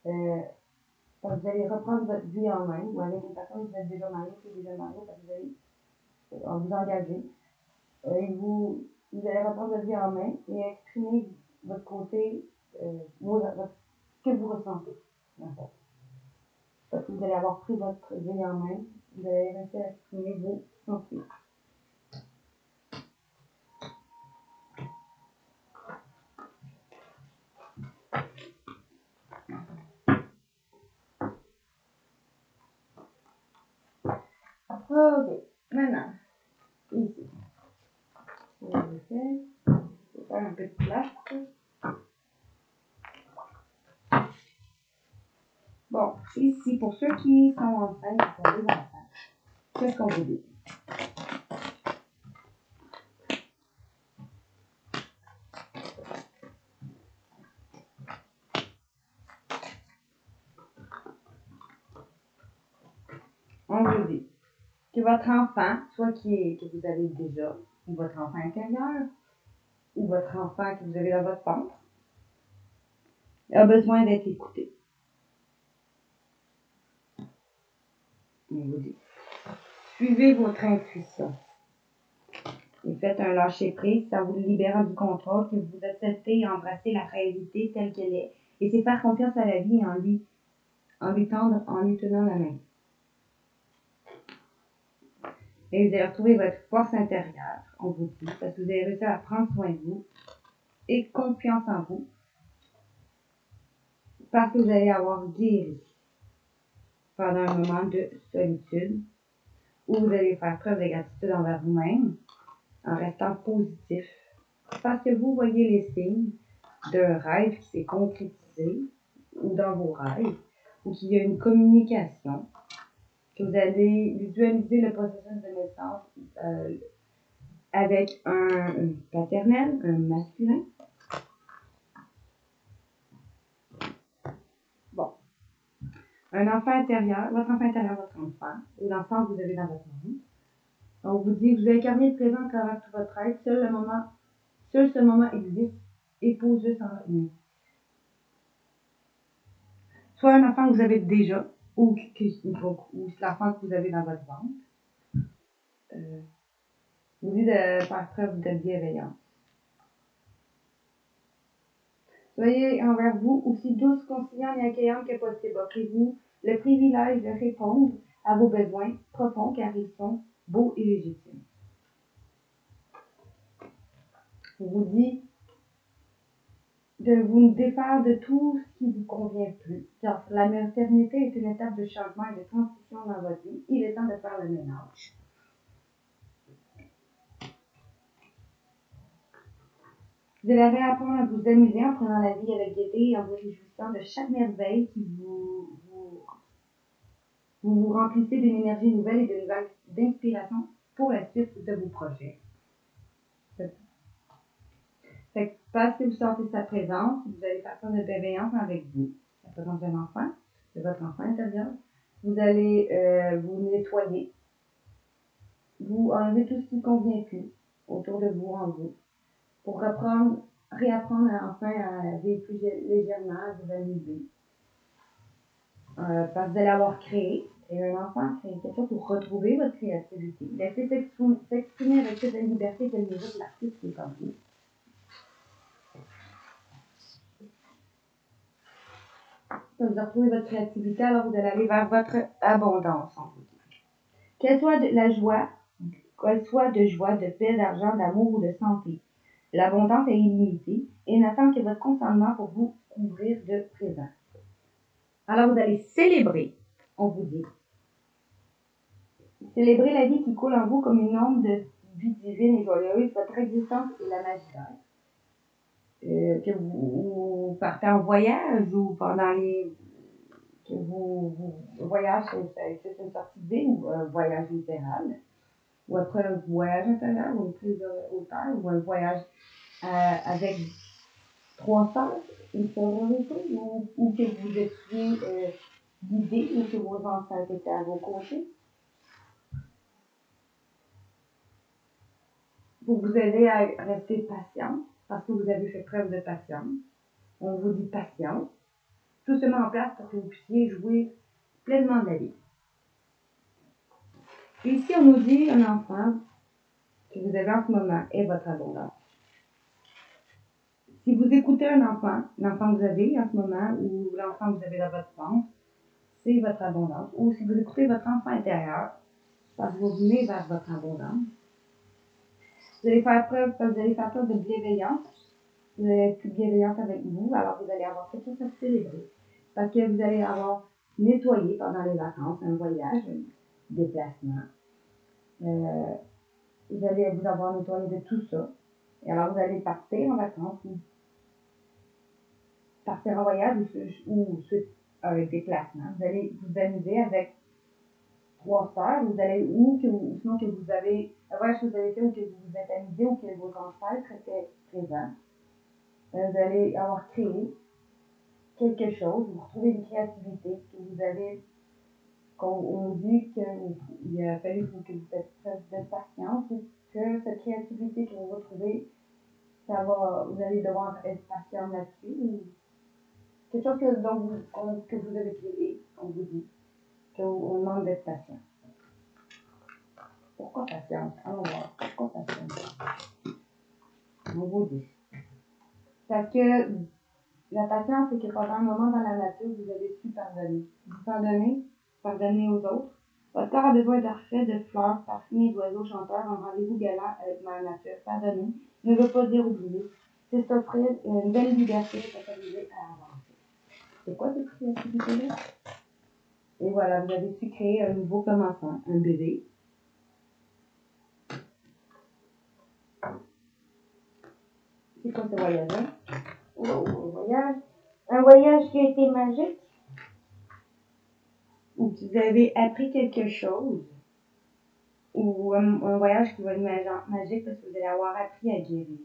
Vous allez reprendre votre vie en main ou avec une personne qui vous êtes déjà mariée, qui est déjà mariée, vous allez vous engager. Vous allez reprendre votre vie en main et exprimer votre côté, ce que vous ressentez. Parce que vous allez avoir pris votre vie en main, vous allez réussir à exprimer vos sentiments. Ok, maintenant, ici, je vais faire un peu de place. Bon, ici, pour ceux qui sont enceintes, qui sont des enfants, qu'est-ce qu'on vous dit? On vous dit que votre enfant, soit que vous avez déjà, ou votre enfant intérieur, ou votre enfant que vous avez dans votre ventre, a besoin d'être écouté. On vous dit, suivez votre intuition. Et faites un lâcher-prise, ça vous libère du contrôle, que vous acceptez et embrassez la réalité telle qu'elle est. Et c'est faire confiance à la vie en lui tenant la main. Et vous allez retrouver votre force intérieure, on vous dit, parce que vous allez réussir à prendre soin de vous et confiance en vous. Parce que vous allez avoir guéri pendant un moment de solitude où vous allez faire preuve de gratitude envers vous-même en restant positif. Parce que vous voyez les signes d'un rêve qui s'est concrétisé ou dans vos rêves ou qu'il y a une communication, que vous allez visualiser le processus de naissance avec un paternel, un masculin. Bon. Un enfant intérieur, votre enfant intérieur, votre enfant, ou l'enfant que vous avez dans votre monde. On vous dit que vous incarnez le présent à travers tout votre être. Seul ce moment existe et pose juste en vous. Soit un enfant que vous avez déjà, ou l'enfant que vous avez dans votre ventre. Vous dit de faire preuve de bienveillance. Soyez envers vous aussi douce, conciliante et accueillante que possible. Offrez-vous le privilège de répondre à vos besoins profonds car ils sont beaux et légitimes. On vous dit de vous défaire de tout ce qui ne vous convient plus. Car la maternité est une étape de changement et de transition dans votre vie. Il est temps de faire le ménage. Vous allez réapprendre à vous amuser en prenant la vie avec gaieté et en vous réjouissant de chaque merveille qui vous remplissez d'une énergie nouvelle et d'une vague d'inspiration pour la suite de vos projets. Fait que parce que vous sentez sa présence, vous allez faire preuve de bienveillance avec vous. La présence d'un enfant, de votre enfant intérieur. Vous allez vous nettoyer. Vous enlevez tout ce qui ne convient plus autour de vous, en vous. Pour réapprendre enfin à vivre plus légèrement, à vous amuser. Parce que vous allez avoir créé un enfant, créer quelque chose pour retrouver votre créativité. Laissez s'exprimer avec toute la liberté qu'elle mérite l'artiste qui est comme vous. Vous retrouvez votre créativité, alors vous allez aller vers votre abondance, on vous dit. Qu'elle soit de joie, de paix, d'argent, d'amour ou de santé. L'abondance est illimitée et n'attend que votre consentement pour vous couvrir de présent. Alors vous allez célébrer, on vous dit. Célébrez la vie qui coule en vous comme une onde de vie divine et joyeuse, votre existence et la magie. Que vous partez en voyage ou pendant que vous voyage, c'est une sortie de vie ou un voyage littéral, ou après un voyage intérieur ou une prise de hauteur, ou un voyage avec 3 sœurs, une sororité, ou que vous étiez guidé, ou que vos enfants étaient à vos côtés. Pour vous aider à rester patient, parce que vous avez fait preuve de patience. On vous dit patience. Tout se met en place pour que vous puissiez jouir pleinement de la vie. Et ici, on nous dit un enfant que vous avez en ce moment est votre abondance. Si vous écoutez l'enfant que vous avez en ce moment, ou l'enfant que vous avez dans votre ventre, c'est votre abondance. Ou si vous écoutez votre enfant intérieur, parce que vous venez vers votre abondance, vous allez faire preuve de bienveillance. Vous allez être plus bienveillante avec vous, alors vous allez avoir quelque chose à célébrer. Parce que vous allez avoir nettoyé pendant les vacances, un voyage, un déplacement. Vous allez vous avoir nettoyé de tout ça. Et alors vous allez partir en vacances, ou partir en voyage ou un déplacement. Vous allez vous amuser avec 3 sœurs, sinon que vous avez un voyage que vous avez fait ou que vous vous êtes amusé ou que vos ancêtres étaient présents. Vous allez avoir créé quelque chose, vous retrouvez une créativité que vous avez, on dit qu'il a fallu que vous faites preuve de patience ou que cette créativité que vous retrouvez, vous allez devoir être patient là-dessus. Ou quelque chose que vous avez créé, on vous dit, qu'on demande d'être patient. Pourquoi patience? Allons voir. Pourquoi patience? On vous dit. Parce que la patience, c'est que pendant un moment dans la nature, vous avez su pardonner. Vous pardonnez aux autres. Votre corps a besoin d'arfait, de fleurs, parfumées, d'oiseaux chanteurs, un rendez-vous galant avec la nature. Pardonner ne veut pas dire oublier. C'est s'offrir une belle liberté et s'autoriser à avancer. C'est quoi cette créativité-là? Et voilà, vous avez su créer un nouveau commencement, un bébé. C'est quoi ce voyage-là? Un voyage qui a été magique. Ou vous avez appris quelque chose. Ou un voyage qui va être magique parce que vous allez avoir appris à guérir.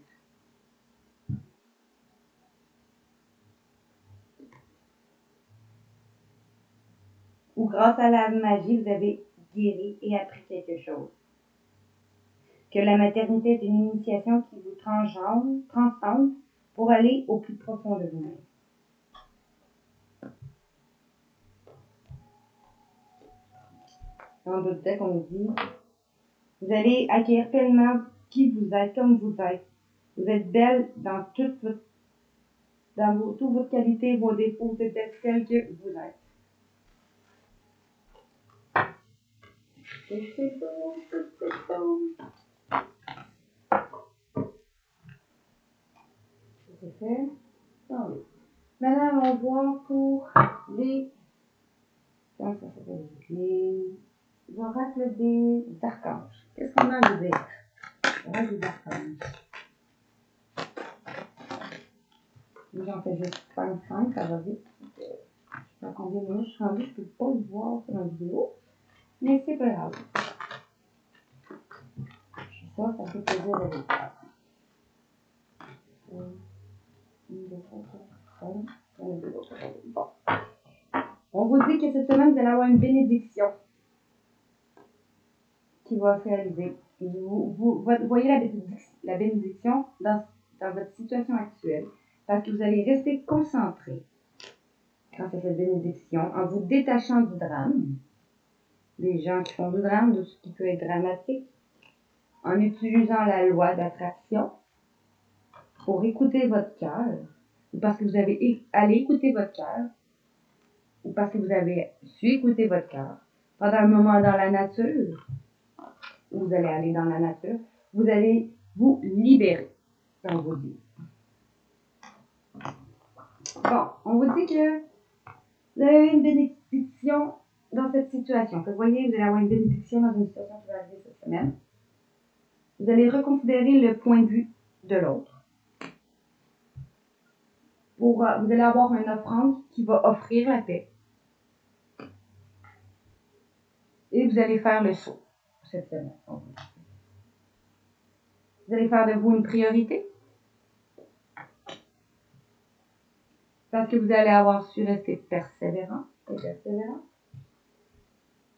Ou grâce à la magie, vous avez guéri et appris quelque chose. Que la maternité est une initiation qui vous transcende pour aller au plus profond de vous-même. Dans d'autres textes, on nous dit, vous allez acquérir pleinement qui vous êtes, comme vous êtes. Vous êtes belle dans toutes vos qualités, vos défauts, vous êtes celle que vous êtes. C'est beau. C'est fait. Attendez. Maintenant, on voit pour les oracles des archanges. Qu'est-ce qu'on a à vous dire? Oracle des archanges. J'en fais juste 5, ça va vite. Je sais pas combien de minutes je suis rendue, je peux pas le voir sur la vidéo. Mais c'est pas grave. Ça fait plaisir de le faire. Bon. On vous dit que cette semaine, vous allez avoir une bénédiction qui va se réaliser. Vous voyez la bénédiction dans votre situation actuelle parce que vous allez rester concentré grâce à cette bénédiction en vous détachant du drame, des gens qui font du drame, de ce qui peut être dramatique, en utilisant la loi d'attraction pour écouter votre cœur, parce que vous allez écouter votre cœur ou parce que vous avez su écouter votre cœur, pendant un moment dans la nature, où vous allez aller dans la nature, vous allez vous libérer, comme on vous dit. Bon, on vous dit que vous avez une bénédiction dans cette situation. Que vous voyez, vous allez avoir une bénédiction dans une situation qui va arriver cette semaine. Vous allez reconsidérer le point de vue de l'autre. Vous allez avoir une offrande qui va offrir la paix. Et vous allez faire le saut cette semaine. Vous allez faire de vous une priorité. Parce que vous allez avoir su rester persévérant et persévérant.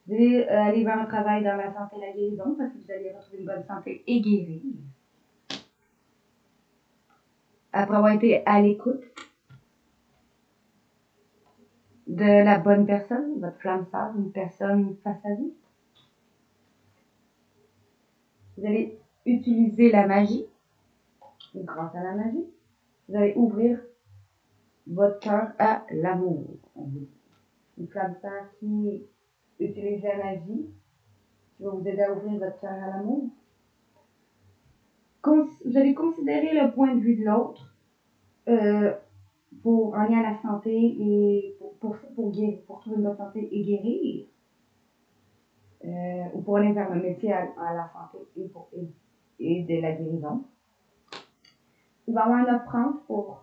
Vous allez aller vers un travail dans la santé et la guérison parce que vous allez retrouver une bonne santé et guérir. Après avoir été à l'écoute de la bonne personne, votre flamme sœur, une personne face à vous. Vous allez utiliser la magie, grâce à la magie, vous allez ouvrir votre cœur à l'amour. Une flamme sœur qui utilise la magie, qui va vous aider à ouvrir votre cœur à l'amour. Vous allez considérer le point de vue de l'autre pour en lien à la santé et pour guérir, pour trouver une bonne santé et guérir. Ou pour aller vers un métier à la santé et de la guérison. Il va y avoir une offrande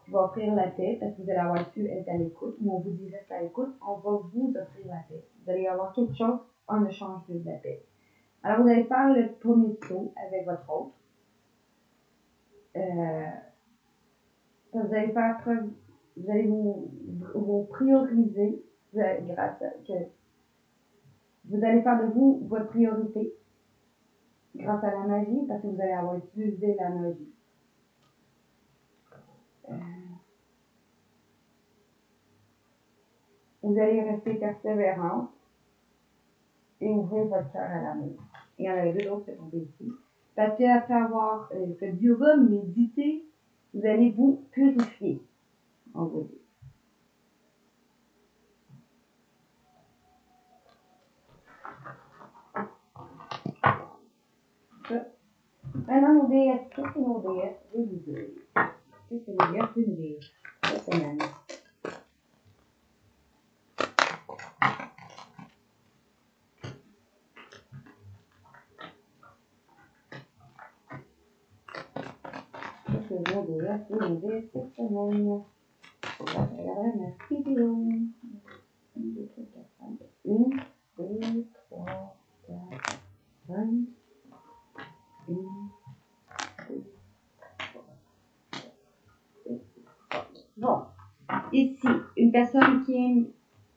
qui va offrir la paix parce que vous allez avoir su être à l'écoute. Ou on vous dit reste à l'écoute, on va vous offrir la paix. Vous allez avoir quelque chose en échange de la paix. Alors vous allez faire le premier saut avec votre autre. Vous allez faire preuve, vous allez vous prioriser grâce à que vous allez faire de vous votre priorité grâce à la magie parce que vous allez avoir utilisé la magie. Vous allez rester persévérant et ouvrir votre cœur à l'amour. Il y en avait deux autres qui sont ici. Parce qu'après avoir fait du yoga, méditer, vous allez vous purifier. On vous dit. Maintenant, nos déesses, qu'est-ce que nos déesses veulent vous dire? Qu'est-ce que nos déesses veulent vous dire cette semaine? Qu'est-ce que nos déesses veulent vous dire cette semaine? Je regarderai ma vidéo. 1, 2, 3, 4, 5. Bon, ici, une personne qui est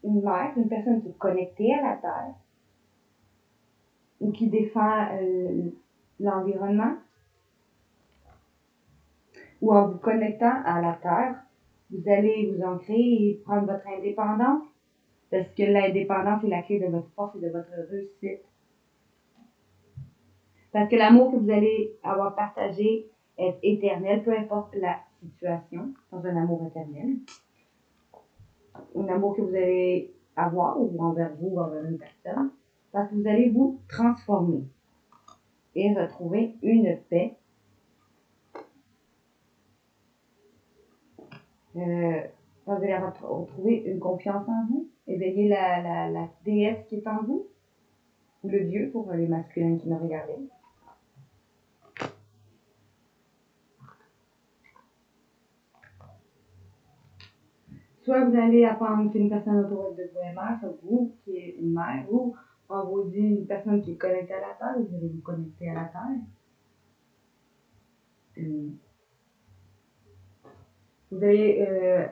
une mère, une personne qui est connectée à la Terre, ou qui défend l'environnement, ou en vous connectant à la Terre, vous allez vous ancrer et prendre votre indépendance, parce que l'indépendance est la clé de votre force et de votre réussite. Parce que l'amour que vous allez avoir partagé est éternel, peu importe la situation, dans un amour éternel. Un amour que vous allez avoir ou envers vous ou envers une personne, parce que vous allez vous transformer et retrouver une paix. Vous allez retrouver une confiance en vous, éveiller la déesse qui est en vous, ou le dieu pour les masculins qui me regardaient. Soit vous allez apprendre qu'une personne autour de vous est mère, soit vous qui est une mère, ou on vous dit une personne qui est connectée à la Terre, vous allez vous connecter à la Terre. Vous allez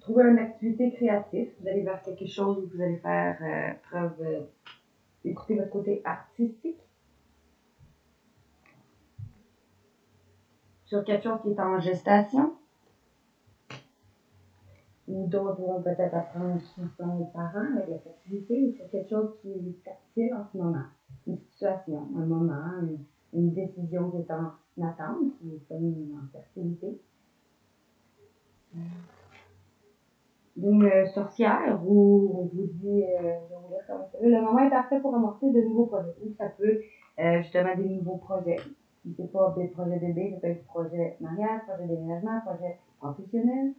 trouver une activité créative, vous allez vers quelque chose où vous allez faire preuve, écouter votre côté artistique. Sur quelque chose qui est en gestation. Ou d'autres vont peut-être apprendre qui sont les parents avec la fertilité, ou sur quelque chose qui est tactile en ce moment. Une situation, un moment, une décision qui est en attente, ou comme en fertilité. d'une sorcière où on vous dit, je vais vous lire comment ça va. Le moment est parfait pour amorcer de nouveaux projets. Ou ça peut justement des nouveaux projets. Si c'est pas des projets bébés, ça peut être projet mariage, projet déménagement, projet professionnel.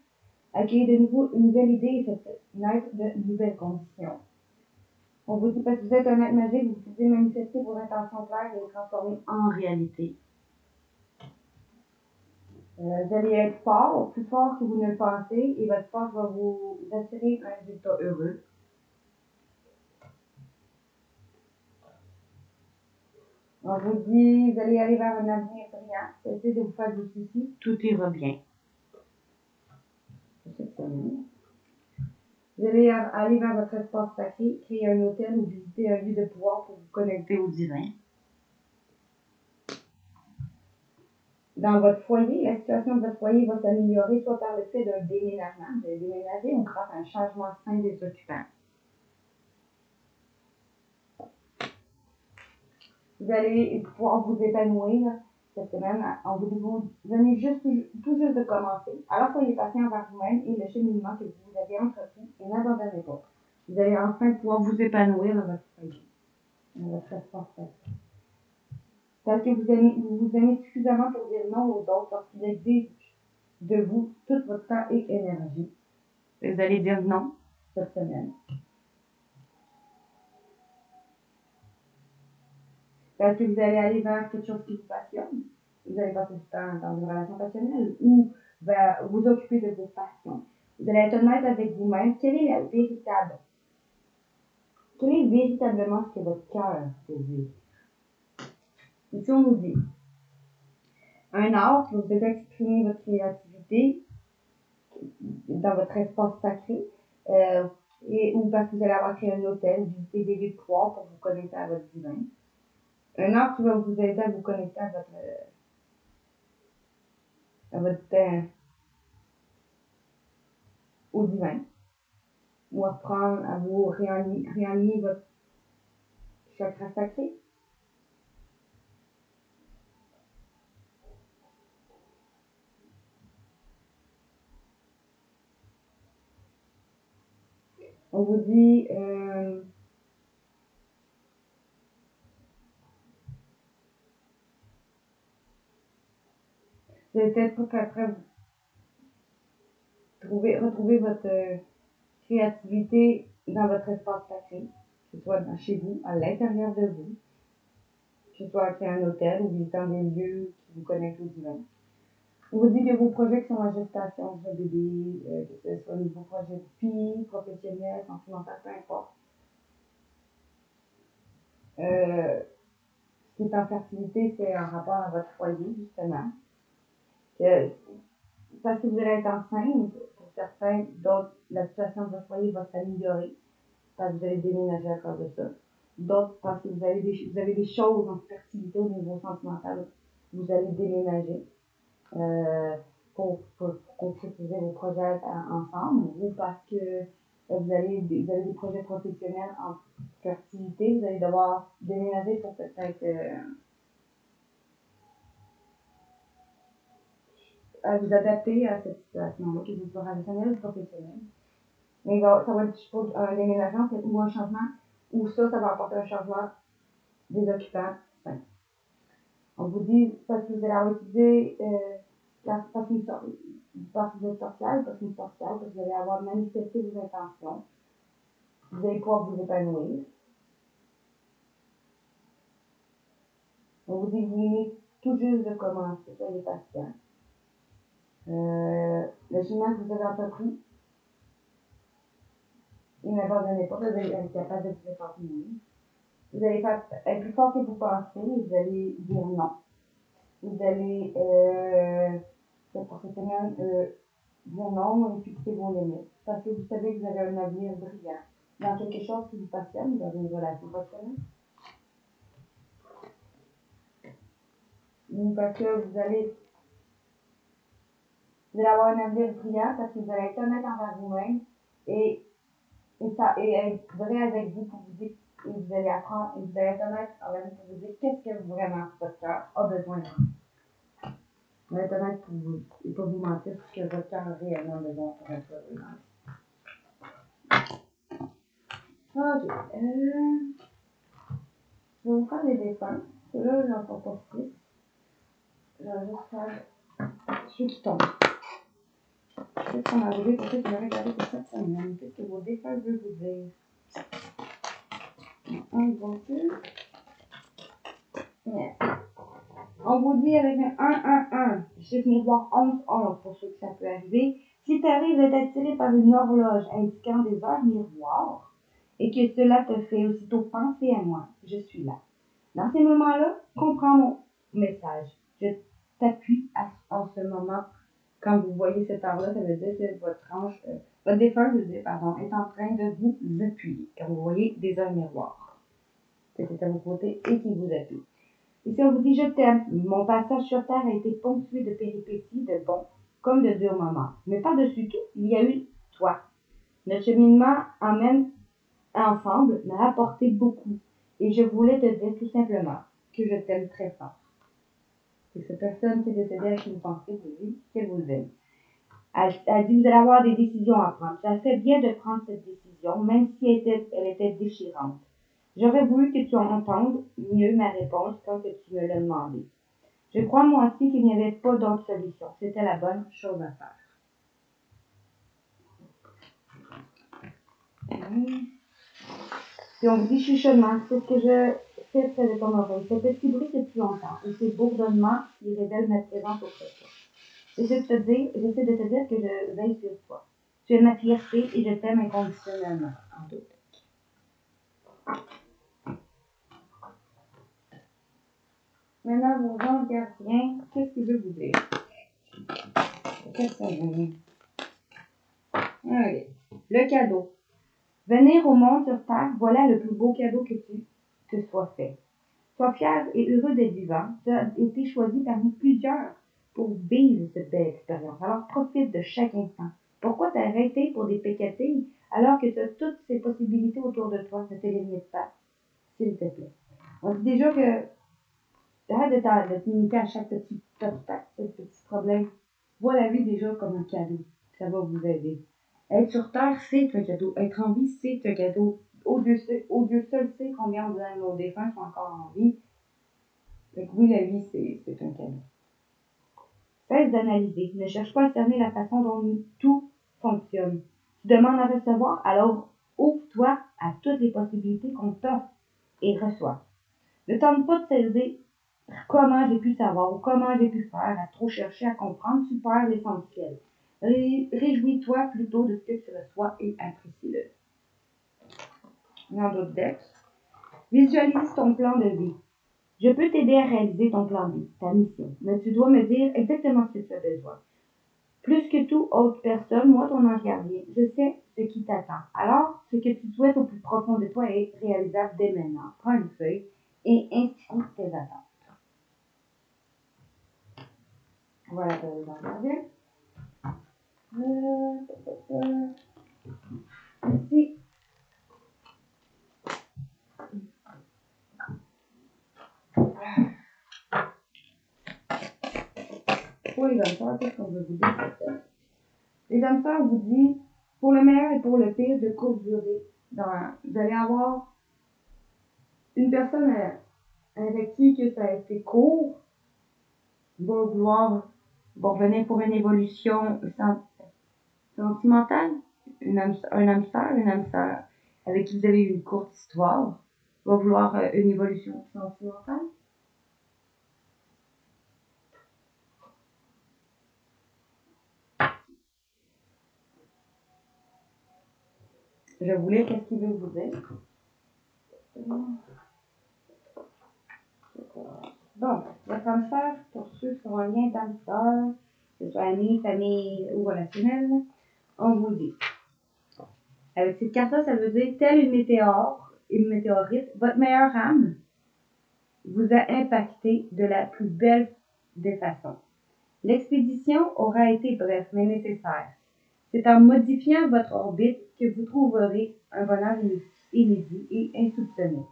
Accueillir de nouveau une nouvelle idée et faites naître de nouvelles conditions. On vous dit parce que vous êtes un être magique, vous pouvez manifester vos intentions claires et les transformer en réalité. Vous allez être fort, plus fort que vous ne le pensez, et votre force va vous assurer un résultat heureux. On vous dit, vous allez aller vers un avenir brillant. Cessez de vous faire des soucis, tout ira bien. Cette semaine. Vous allez aller vers votre espace sacré, créer un hôtel ou visiter un lieu de pouvoir pour vous connecter au divin. Dans votre foyer, la situation de votre foyer va s'améliorer soit par le fait d'un déménagement, vous allez déménager, ou grâce à un changement sain des occupants. Vous allez pouvoir vous épanouir cette semaine. On vous venez tout juste de commencer. Alors soyez patient envers vous-même et le cheminement que vous avez entrepris et n'abandonnez pas. Vous allez enfin pouvoir vous épanouir dans votre foyer, dans votre espace sacré. Parce que vous vous aimez suffisamment pour dire non aux autres lorsqu'ils exigent de vous tout votre temps et énergie. Vous allez dire non cette semaine. Parce que vous allez aller vers quelque chose qui vous passionne. Vous allez passer du temps dans une relation passionnelle ou vous occuper de vos passions. Vous allez être honnête avec vous-même. Quel est véritablement ce que votre cœur désire? Ici, on nous dit un art qui vous aide à exprimer votre créativité dans votre espace sacré, ou parce que vous allez avoir créé un hôtel, visiter des lieux de pouvoir pour vous connecter à votre divin. Un art qui va vous aider à vous connecter à au divin, ou apprendre à vous réaligner votre chakra sacré. On vous dit c'est peut-être pour qu'après retrouver votre créativité dans votre espace sacré, que ce soit chez vous, à l'intérieur de vous, que ce soit créer un hôtel ou visitant des lieux qui vous connectent au divin. On vous dit que vos projets qui sont en gestation, votre bébé, que ce soit au niveau projet de vie, professionnel, sentimental, peu importe. Ce qui est en fertilité, c'est en rapport à votre foyer, justement. Parce que vous allez être enceinte, pour certains, d'autres, la situation de votre foyer va s'améliorer, parce que vous allez déménager à cause de ça. D'autres, parce que vous avez des choses en fertilité au niveau sentimental, vous allez déménager pour concrétiser vos projets ensemble, ou parce que vous avez des projets professionnels en fertilité, vous allez devoir déménager pour peut-être à vous adapter à cette situation-là, que ce soit relationnelle ou professionnelle. Mais ça va être pour un déménagement ou un changement, ou ça va apporter un changement des occupants sains. On vous dit, parce que vous allez avoir utilisé, parce que vous êtes sorcière, parce que vous allez avoir manifesté vos intentions. Vous allez pouvoir vous épanouir. On vous dit, vous venez tout juste de commencer, soyez patient. Le chemin que vous avez entrepris, et n'abandonnez pas, vous allez être capable de vous épanouir. Vous allez être plus fort que vous pensez, vous allez dire non. Vous allez, pour cette semaine, dire non et fixer vos limites. Parce que vous savez que vous avez un avenir brillant dans quelque chose qui vous passionne, dans une relation passionnée. Parce que vous allez avoir un avenir brillant, parce que vous allez être honnête envers vous-même et être vrai avec vous pour vous dire, et vous allez apprendre, et vous allez être honnête envers vous pour vous dire qu'est-ce que vraiment votre cœur a besoin de. Vous allez être honnête pour vous et pas vous mentir ce que votre cœur a réellement besoin pour être heureux. Ok. Je vais vous faire des dessins. Là, j'en fais pas 6. Je vais juste faire ceux qui tombent. Qu'est-ce qu'on a voulu pour ceux qui l'auraient regardé pour cette semaine? Qu'est-ce que vos dessins veulent vous dire? Un bon peu. Yes. On vous dit avec un 1-1-1, chiffre miroir 11-11 pour ceux que ça peut arriver. Si tu arrives à être attiré par une horloge indiquant des heures miroirs et que cela te fait aussitôt penser à moi, je suis là. Dans ces moments-là, comprends mon message. Je t'appuie en ce moment. Quand vous voyez cette heure-là, ça veut dire que votre défunt, est en train de vous appuyer. Quand vous voyez des heures miroirs, c'est à vos côtés et qui vous appuie. Et si on vous dit je t'aime, mon passage sur Terre a été ponctué de péripéties, de bons comme de durs moments. Mais par-dessus tout, il y a eu toi. Notre cheminement emmène ensemble m'a apporté beaucoup. Et je voulais te dire tout simplement que je t'aime très fort. Et cette personne qui est décédée à qui vous pensez vous dit qu'elle vous aime. Elle dit vous allez avoir des décisions à prendre. Ça fait bien de prendre cette décision, même si elle était déchirante. J'aurais voulu que tu entendes mieux ma réponse quand que tu me l'as demandé. Je crois moi aussi qu'il n'y avait pas d'autre solution. C'était la bonne chose à faire. Puis on vous dit chuchotement, c'est ce que je fais près de ton oreille. C'est petit bruit que tu entends, et ces bourdonnements qui révèlent ma présence auprès de toi. J'essaie de te dire que je veille sur toi. Tu es ma fierté et je t'aime inconditionnellement. En doute. Maintenant, vos anges gardiens, qu'est-ce que je veux vous dire? Qu'est-ce que ça veut dire? Allez. Le cadeau. Venir au monde sur Terre, voilà le plus beau cadeau que tu te sois fait. Sois fier et heureux d'être vivant. Tu as été choisi parmi plusieurs pour vivre cette belle expérience. Alors profite de chaque instant. Pourquoi t'arrêter pour des pécatilles alors que tu as toutes ces possibilités autour de toi? Ne te limite pas, s'il te plaît. On dit déjà que arrête de te limiter à chaque petit obstacle, petit problème. Vois la vie déjà comme un cadeau. Ça va vous aider. Être sur Terre, c'est un cadeau. Être en vie, c'est un cadeau. Dieu seul sait combien de nos défunts sont encore en vie. Donc oui, la vie, c'est un cadeau. Cesse d'analyser. Ne cherche pas à cerner la façon dont tout fonctionne. Tu demandes à recevoir, alors ouvre-toi à toutes les possibilités qu'on t'offre et reçois. Ne tente pas de saisir comment j'ai pu savoir ou comment j'ai pu faire, à trop chercher à comprendre, tu perds l'essentiel. Réjouis-toi plutôt de ce que tu reçois et apprécie-le. Dans d'autres decks, visualise ton plan de vie. Je peux t'aider à réaliser ton plan de vie, ta mission, mais tu dois me dire exactement ce que tu as besoin. Plus que toute autre personne, moi, ton ange gardien, je sais ce qui t'attend. Alors, ce que tu souhaites au plus profond de toi est réalisable dès maintenant. Prends une feuille et inscris tes attentes. Voilà pour les anges gardiens. Ici. Pour les hommes sœurs, qu'est-ce qu'on veut vous dire? Les hommes sœurs vous disent, pour le meilleur et pour le pire, de courte durée. Vous allez avoir une personne avec qui que ça a été court, va revenir pour une évolution sentimentale. Un âme sœur, avec qui vous avez eu une courte histoire, va vouloir une évolution sentimentale. Je voulais, qu'est-ce qu'il veut vous dire? Bon, votre âme sœur, pour ceux qui ont un lien d'âme sœur, que ce soit amis, famille ou relationnel, on vous dit. Avec cette carte-là, ça veut dire, telle une météorite, votre meilleure âme vous a impacté de la plus belle des façons. L'expédition aura été brève, mais nécessaire. C'est en modifiant votre orbite que vous trouverez un bonheur inédit et insoupçonné.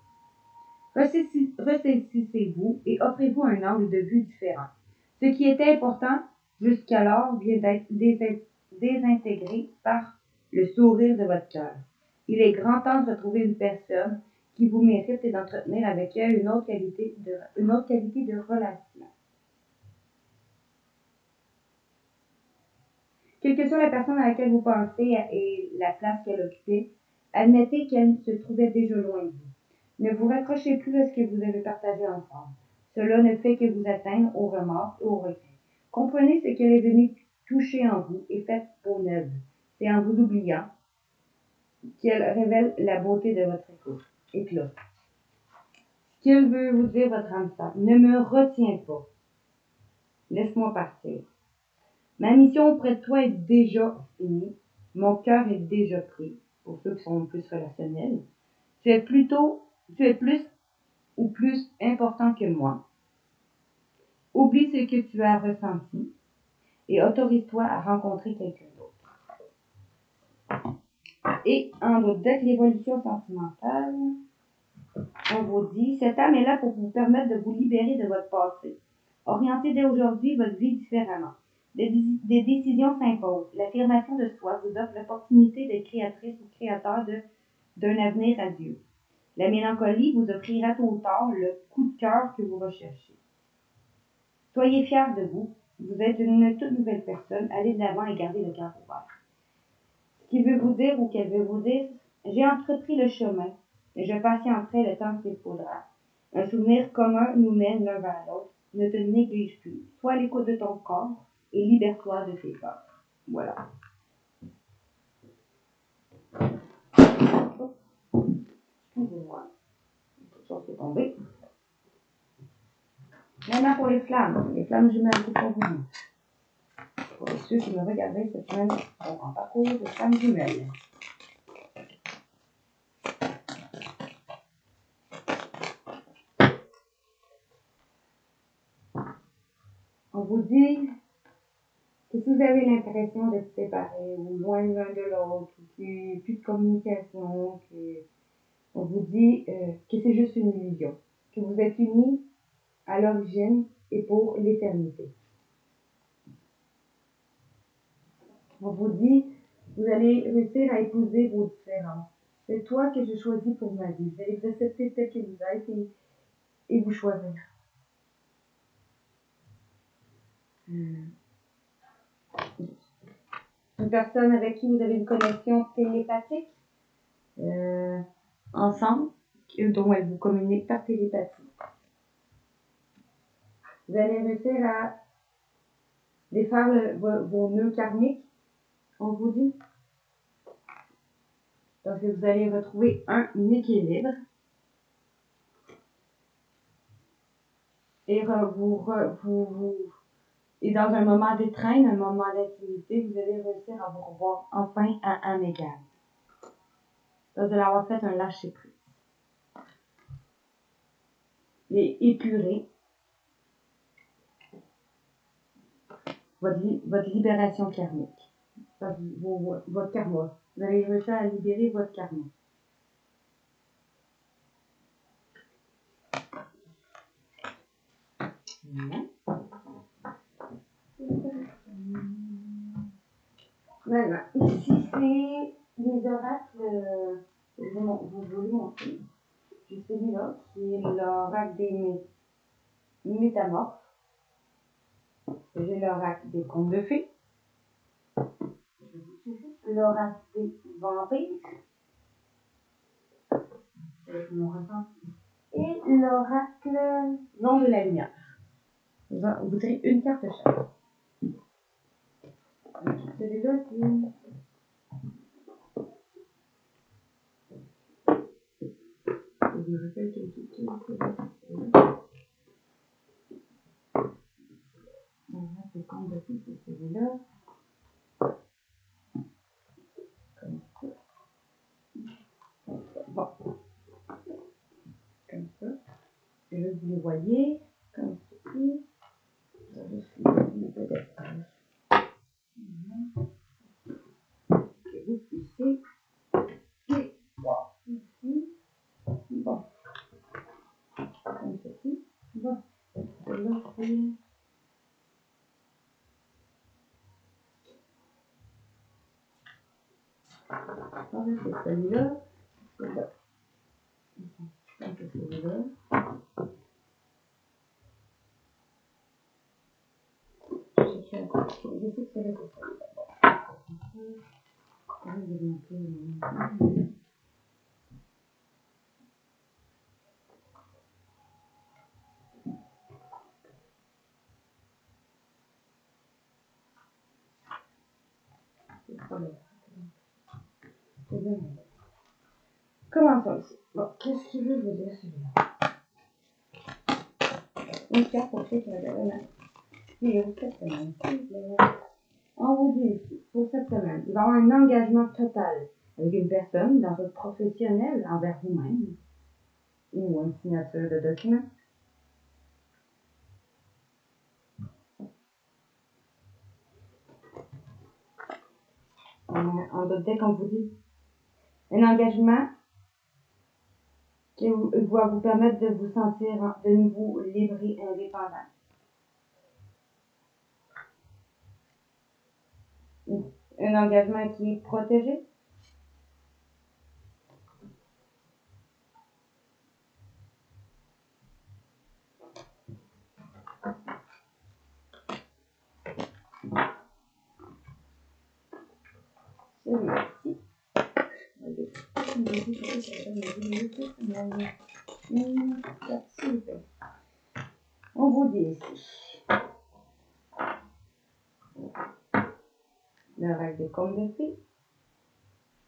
Ressaisissez-vous et offrez-vous un angle de vue différent. Ce qui était important jusqu'alors vient d'être désintégré par le sourire de votre cœur. Il est grand temps de retrouver une personne qui vous mérite et d'entretenir avec elle une autre qualité de relation. Quelle que soit la personne à laquelle vous pensez et la place qu'elle occupait, admettez qu'elle se trouvait déjà loin de vous. Ne vous raccrochez plus à ce que vous avez partagé ensemble. Cela ne fait que vous atteindre au remords et au regret. Comprenez ce qu'elle est venue toucher en vous et faites peau neuve. C'est en vous oubliant qu'elle révèle la beauté de votre éclat. Ce qu'elle veut vous dire, votre âme sœur, ne me retiens pas. Laisse-moi partir. Ma mission auprès de toi est déjà finie. Mon cœur est déjà pris, pour ceux qui sont plus relationnels. Tu es plus ou plus important que moi. Oublie ce que tu as ressenti et autorise-toi à rencontrer quelqu'un d'autre. Et en votre deck, l'évolution sentimentale, on vous dit, cette âme est là pour vous permettre de vous libérer de votre passé. Orientez dès aujourd'hui votre vie différemment. Des décisions s'imposent. L'affirmation de soi vous offre l'opportunité d'être créatrice ou créateur d'un avenir à Dieu. La mélancolie vous offrira tôt ou tard le coup de cœur que vous recherchez. Soyez fiers de vous. Vous êtes une toute nouvelle personne. Allez de l'avant et gardez le cœur ouvert. Ce qu'il veut vous dire ou qu'elle veut vous dire, j'ai entrepris le chemin et je patienterai le temps qu'il faudra. Un souvenir commun nous mène l'un vers l'autre. Ne te néglige plus. Sois à l'écoute de ton corps et libère-toi de tes peurs. Voilà. Excusez-moi. Quelque chose est tombé. Maintenant pour les flammes jumelles, c'est pour vous. Pour ceux qui me regarderaient cette semaine en parcours de flammes jumelles. On vous dit que si vous avez l'impression d'être séparés ou loin l'un de l'autre, qu'il n'y a plus de communication, on vous dit que c'est juste une illusion, que vous êtes unis à l'origine et pour l'éternité. On vous dit que vous allez réussir à épouser vos différences. C'est toi que je choisis pour ma vie. Vous allez vous accepter tel que vous êtes et vous choisir. Une personne avec qui vous avez une connexion télépathique ensemble, dont elle vous communique par télépathie. Vous allez réussir à défaire vos nœuds karmiques, on vous dit. Parce que vous allez retrouver un équilibre. Et et dans un moment d'étreinte, un moment d'intimité, vous allez réussir à vous revoir enfin à un égal. Vous allez avoir fait un lâcher-prise. Et épurer votre libération karmique. Votre karma. Vous allez réussir à libérer votre karma. Voilà. Ici, c'est les oracles. Vous voulez montrer. J'ai celui-là, qui est l'oracle des métamorphes. J'ai l'oracle des contes de fées. L'oracle des vampires. Avec mon ressenti. Et l'oracle nom de la lumière. Vous tirez une carte chaque. Celui-là, c'est... Je me rappelle quelque chose. C'est quand de fées, c'est celui-là. Comme ça. Bon. Comme ça. Et là, vous les voyez. Comme ceci. Je vais juste les peut-être. Que vous puissiez les voir ici. Bon. Comme ceci. Bon. Là, c'est... c'est celui-là. C'est ça. Donc, c'est là. Je sais que c'est là. Commençons ici. Bon, qu'est-ce qu'il veut vous dire celui-là? Une carte pour ceux qui regardent la vidéo cette semaine. On vous dit ici, pour cette semaine, il va y avoir un engagement total avec une personne dans votre professionnel envers vous-même ou une signature de document. On doit dire qu'on vous dit un engagement qui va vous permettre de vous sentir de nouveau libre et indépendant. Un engagement qui est protégé. Celui-ci. On vous dit ici. Le rêve des contes de fées.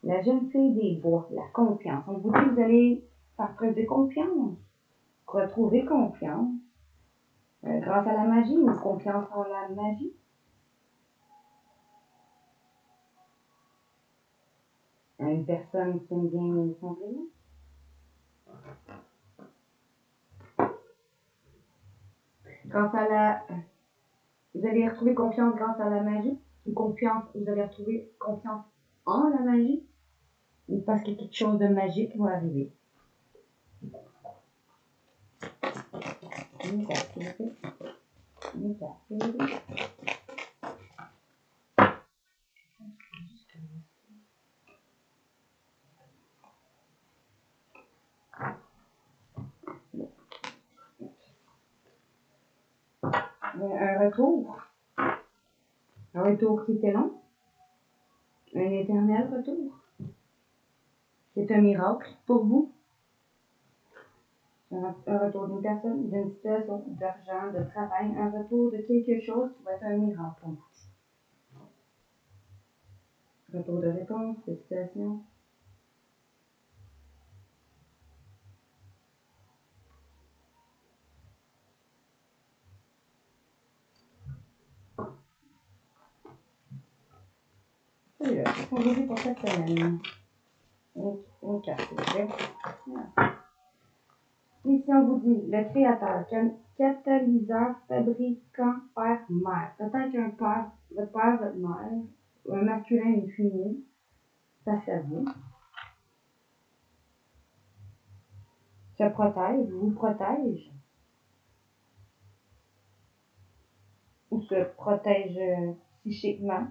La jeune fille des bois. La confiance. On vous dit que vous allez faire preuve de confiance. Retrouver confiance. Grâce à la magie ou confiance en la magie. Une personne qui aime bien son prénom. Grâce à la... Vous allez retrouver confiance grâce à la magie. Ou confiance, vous allez retrouver confiance en la magie. Ou parce qu'il y a quelque chose de magique qui va arriver. Une carte, s'il vous plaît. Une carte, s'il vous plaît. Un retour. Un retour qui était long. Un éternel retour. C'est un miracle pour vous. Un retour d'une personne, d'une situation, d'argent, de travail. Un retour de quelque chose qui va être un miracle pour vous. Retour de réponse, de situation. Celui-là, c'est ce qu'on vous dit pour cette semaine. Une carte, s'il vous plaît. Ici, on vous dit le créateur, catalyseur, fabricant, père, mère. Peut-être qu'un père, votre mère, un masculin, une féminine, ça s'avoue. Se protège, vous protège. Ou se protège psychiquement.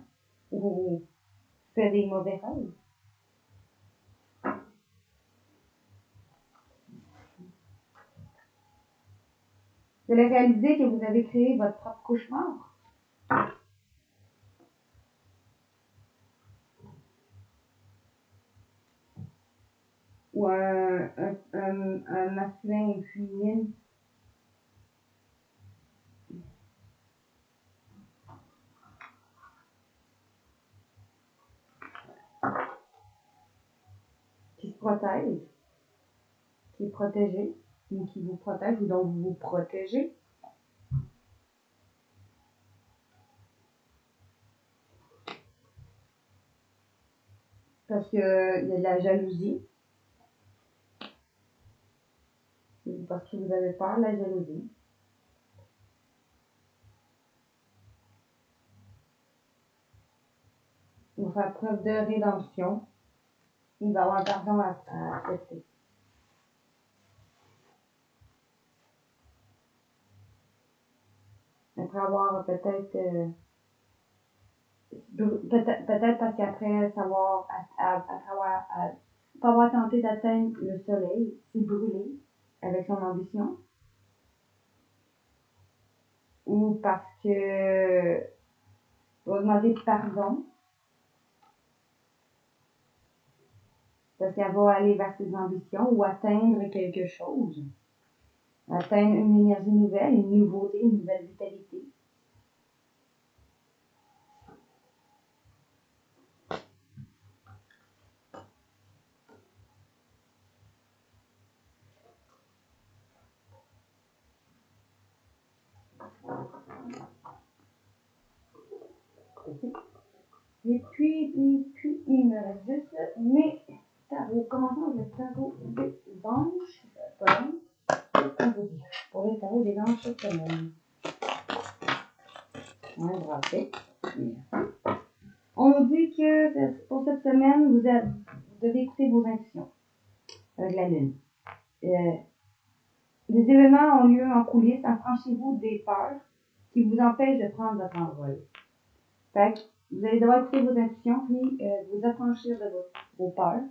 Ou fait des mauvais rêves. Vous allez réaliser que vous avez créé votre propre cauchemar. Ou un masculin et une féminine. Qui se protège. Qui est protégé. Ou qui vous protège. Ou dont vous vous protégez. Parce qu'il y a de la jalousie. Parce que vous avez peur de la jalousie. Il va faire preuve de rédemption. Il va avoir pardon à accepter. Après avoir peut-être parce qu'après savoir, après avoir pas avoir tenté d'atteindre le soleil, s'est brûlé avec son ambition, ou parce que va demander pardon, parce qu'elle va aller vers ses ambitions ou atteindre quelque chose, atteindre une énergie nouvelle, une nouveauté, une nouvelle vitalité. Et puis, il me reste juste mes tarots. Commençons avec le tarot des anges. Pour les tarots des anges cette semaine. On va brasser. On nous dit que pour cette semaine, vous devez écouter vos intuitions avec la lune. Des événements ont lieu en coulisses. Affranchez-vous des peurs qui vous empêchent de prendre votre envol. Fait que vous allez devoir écouter vos intuitions puis vous affranchir de vos peurs.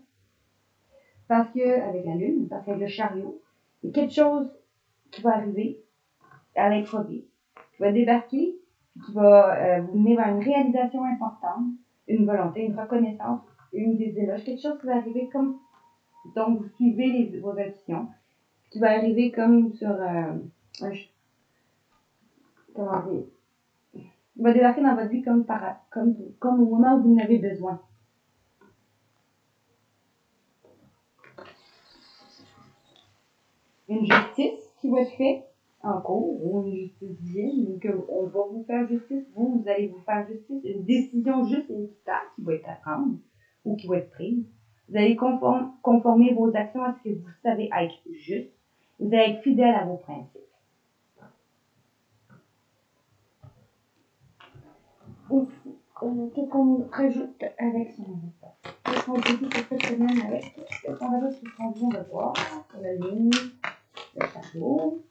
Parce que, avec la lune, parce qu'avec le chariot, il y a quelque chose qui va arriver à l'improviste, qui va débarquer, qui va vous mener vers une réalisation importante, une volonté, une reconnaissance, une des éloges, quelque chose qui va arriver comme, donc vous suivez vos intuitions, qui va arriver comme sur comment dire, il va débarquer dans votre vie comme au moment où vous en avez besoin. Une justice qui va être faite en cours, ou une justice divine, ou qu'on va vous faire justice, vous allez vous faire justice, une décision juste et équitable qui va être à prendre, ou qui va être prise. Vous allez conformer vos actions à ce que vous savez être juste. Vous allez être fidèle à vos principes. Ici, qu'est-ce qu'on rajoute avec son inventaire? Qu'est-ce qu'on dit pour cette semaine avec le paradoxe qu'on vient de voir, la ligne, le chariot.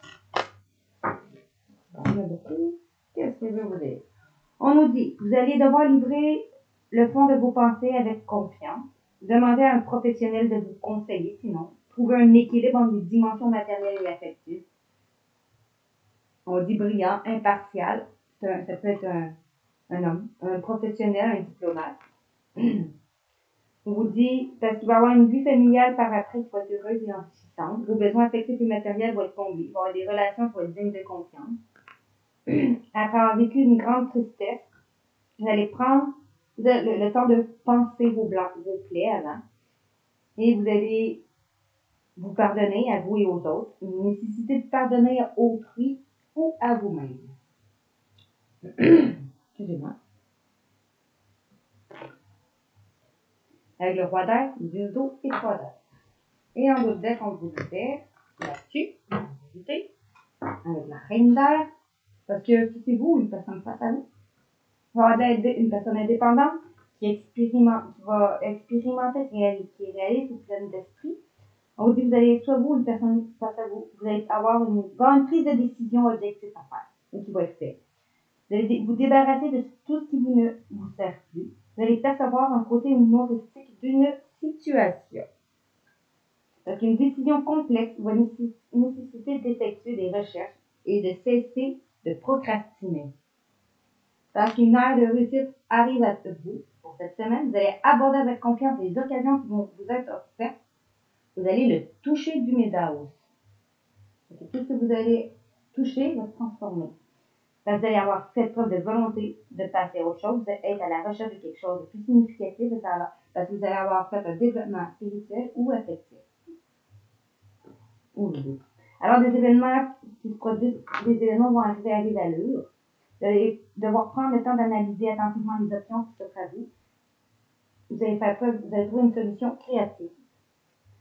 Il y a beaucoup. Qu'est-ce que je veux vous dire? On nous dit, vous allez devoir livrer le fond de vos pensées avec confiance. Demandez à un professionnel de vous conseiller, sinon. Trouvez un équilibre entre les dimensions matérielles et affectives. On dit brillant, impartial. Ça peut être un homme, un professionnel, un diplomate. On vous dit, parce qu'il va y avoir une vie familiale par après qui va être heureuse et enrichissante. Vos besoins affectifs et matériels vont être comblés. Il va y avoir des relations qui vont être dignes de confiance. Après avoir vécu une grande tristesse, vous allez prendre le temps de penser vos plaies avant. Et vous allez vous pardonner à vous et aux autres. Une nécessité de pardonner à autrui ou à vous-même. Excusez-moi. Avec le roi d'air, 10 d'eau et 3 d'air. Et en d'autres decks, on vous disait là-dessus, avec la reine d'air, parce que c'est vous, une personne face à vous. Vous allez être une personne indépendante qui va expérimenter, qui est réaliste ou pleine d'esprit. On vous dit que vous allez être soit vous, une personne face à vous. Vous allez avoir une prise de décision objective à faire et qui va être faite. Vous allez vous débarrasser de tout ce qui ne vous sert plus. Vous allez percevoir un côté humoristique d'une situation. Parce qu'une décision complexe va nécessiter d'effectuer des recherches et de cesser de procrastiner. Parce qu'une ère de réussite arrive à vous pour cette semaine, vous allez aborder avec confiance les occasions qui vont vous être offertes. Vous allez le toucher du Médaos. Tout ce que vous allez toucher va se transformer. Parce que vous allez avoir fait preuve de volonté de passer à autre chose, vous allez être à la recherche de quelque chose de plus significatif, parce que vous allez avoir fait un développement spirituel ou affectif. Alors, des événements qui se produisent, des événements vont arriver à l'allure. Vous allez devoir prendre le temps d'analyser attentivement les options qui s'offrent à vous. Vous allez trouver une solution créative.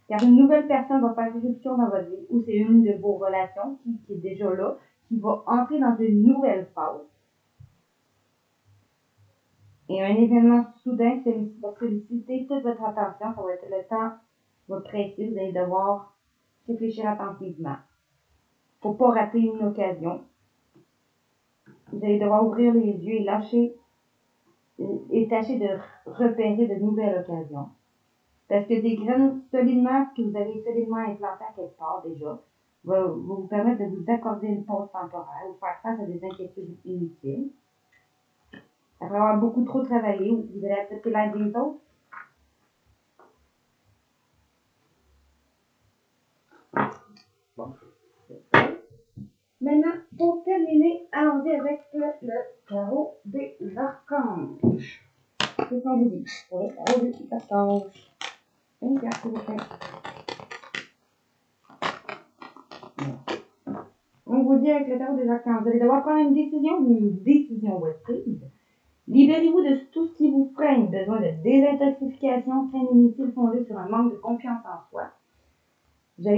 Car une nouvelle personne va faire irruption dans votre vie, ou c'est une de vos relations qui est déjà là, qui va entrer dans une nouvelle phase. Et un événement soudain va solliciter toute votre attention, ça va être le temps va précieux, vous allez devoir réfléchir attentivement. Il ne faut pas rater une occasion. Vous allez devoir ouvrir les yeux et tâcher de repérer de nouvelles occasions. Parce que des graines solidement, que vous avez solidement implantées à quelque part déjà, va vous permettre de vous accorder une pause temporaire ou faire face à des inquiétudes inutiles. Après avoir beaucoup trop travaillé, vous allez accepter l'aide des autres. Bon. Maintenant, pour terminer, allons-y avec le tarot des archanges. Qu'est-ce qu'on vous dit pour le tarot des archanges? Une carte, s'il vous plaît. On vous dit avec le tarot des archanges, vous allez devoir prendre une décision ou une décision va être prise. Libérez-vous de tout ce qui vous freine, besoin de désintoxication, crainte inutile fondée sur un manque de confiance en soi. Vous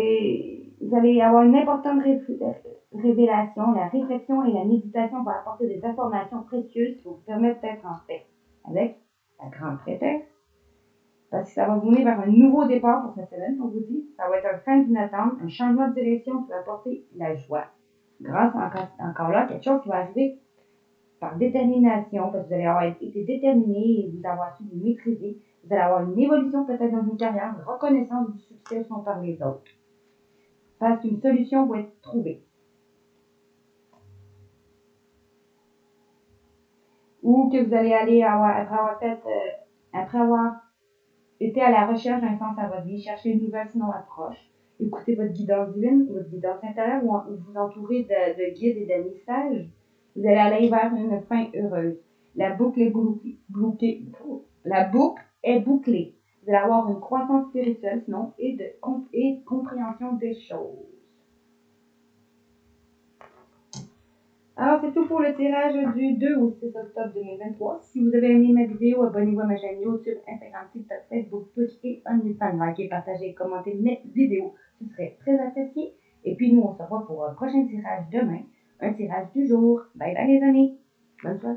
allez avoir une importante révélation. La réflexion et la méditation vont apporter des informations précieuses qui vont vous permettre d'être en paix avec la grande prêtresse. Parce que ça va vous mener vers un nouveau départ pour cette semaine, on vous dit. Ça va être un fin d'une attente, un changement de direction qui va apporter la joie. Grâce encore là, quelque chose qui va arriver par détermination, parce que vous allez avoir été déterminé et vous avoir su vous maîtriser. Vous allez avoir une évolution peut-être dans une carrière, une reconnaissance du succès par les autres. Parce qu'une solution va être trouvée. Ou que vous allez aller après avoir été à la recherche d'un sens à votre vie, chercher une nouvelle sinon approche, écoutez votre guidance divine, votre guidance intérieure, ou vous entourer de guides et d'amis sages, vous allez aller vers une fin heureuse. La boucle est bouclée. La boucle est bouclée. Vous allez avoir une croissance spirituelle, sinon, et compréhension des choses. Alors, c'est tout pour le tirage du 2 au 6 octobre 2023. Si vous avez aimé ma vidéo, abonnez-vous à ma chaîne YouTube, Instagram, TikTok, Facebook, Twitch et OnlyFans. Likez, partagez, commentez mes vidéos. Ce serait très apprécié. Et puis, nous, on se revoit pour un prochain tirage demain. Un tirage du jour. Bye bye, les amis. Bonne soirée.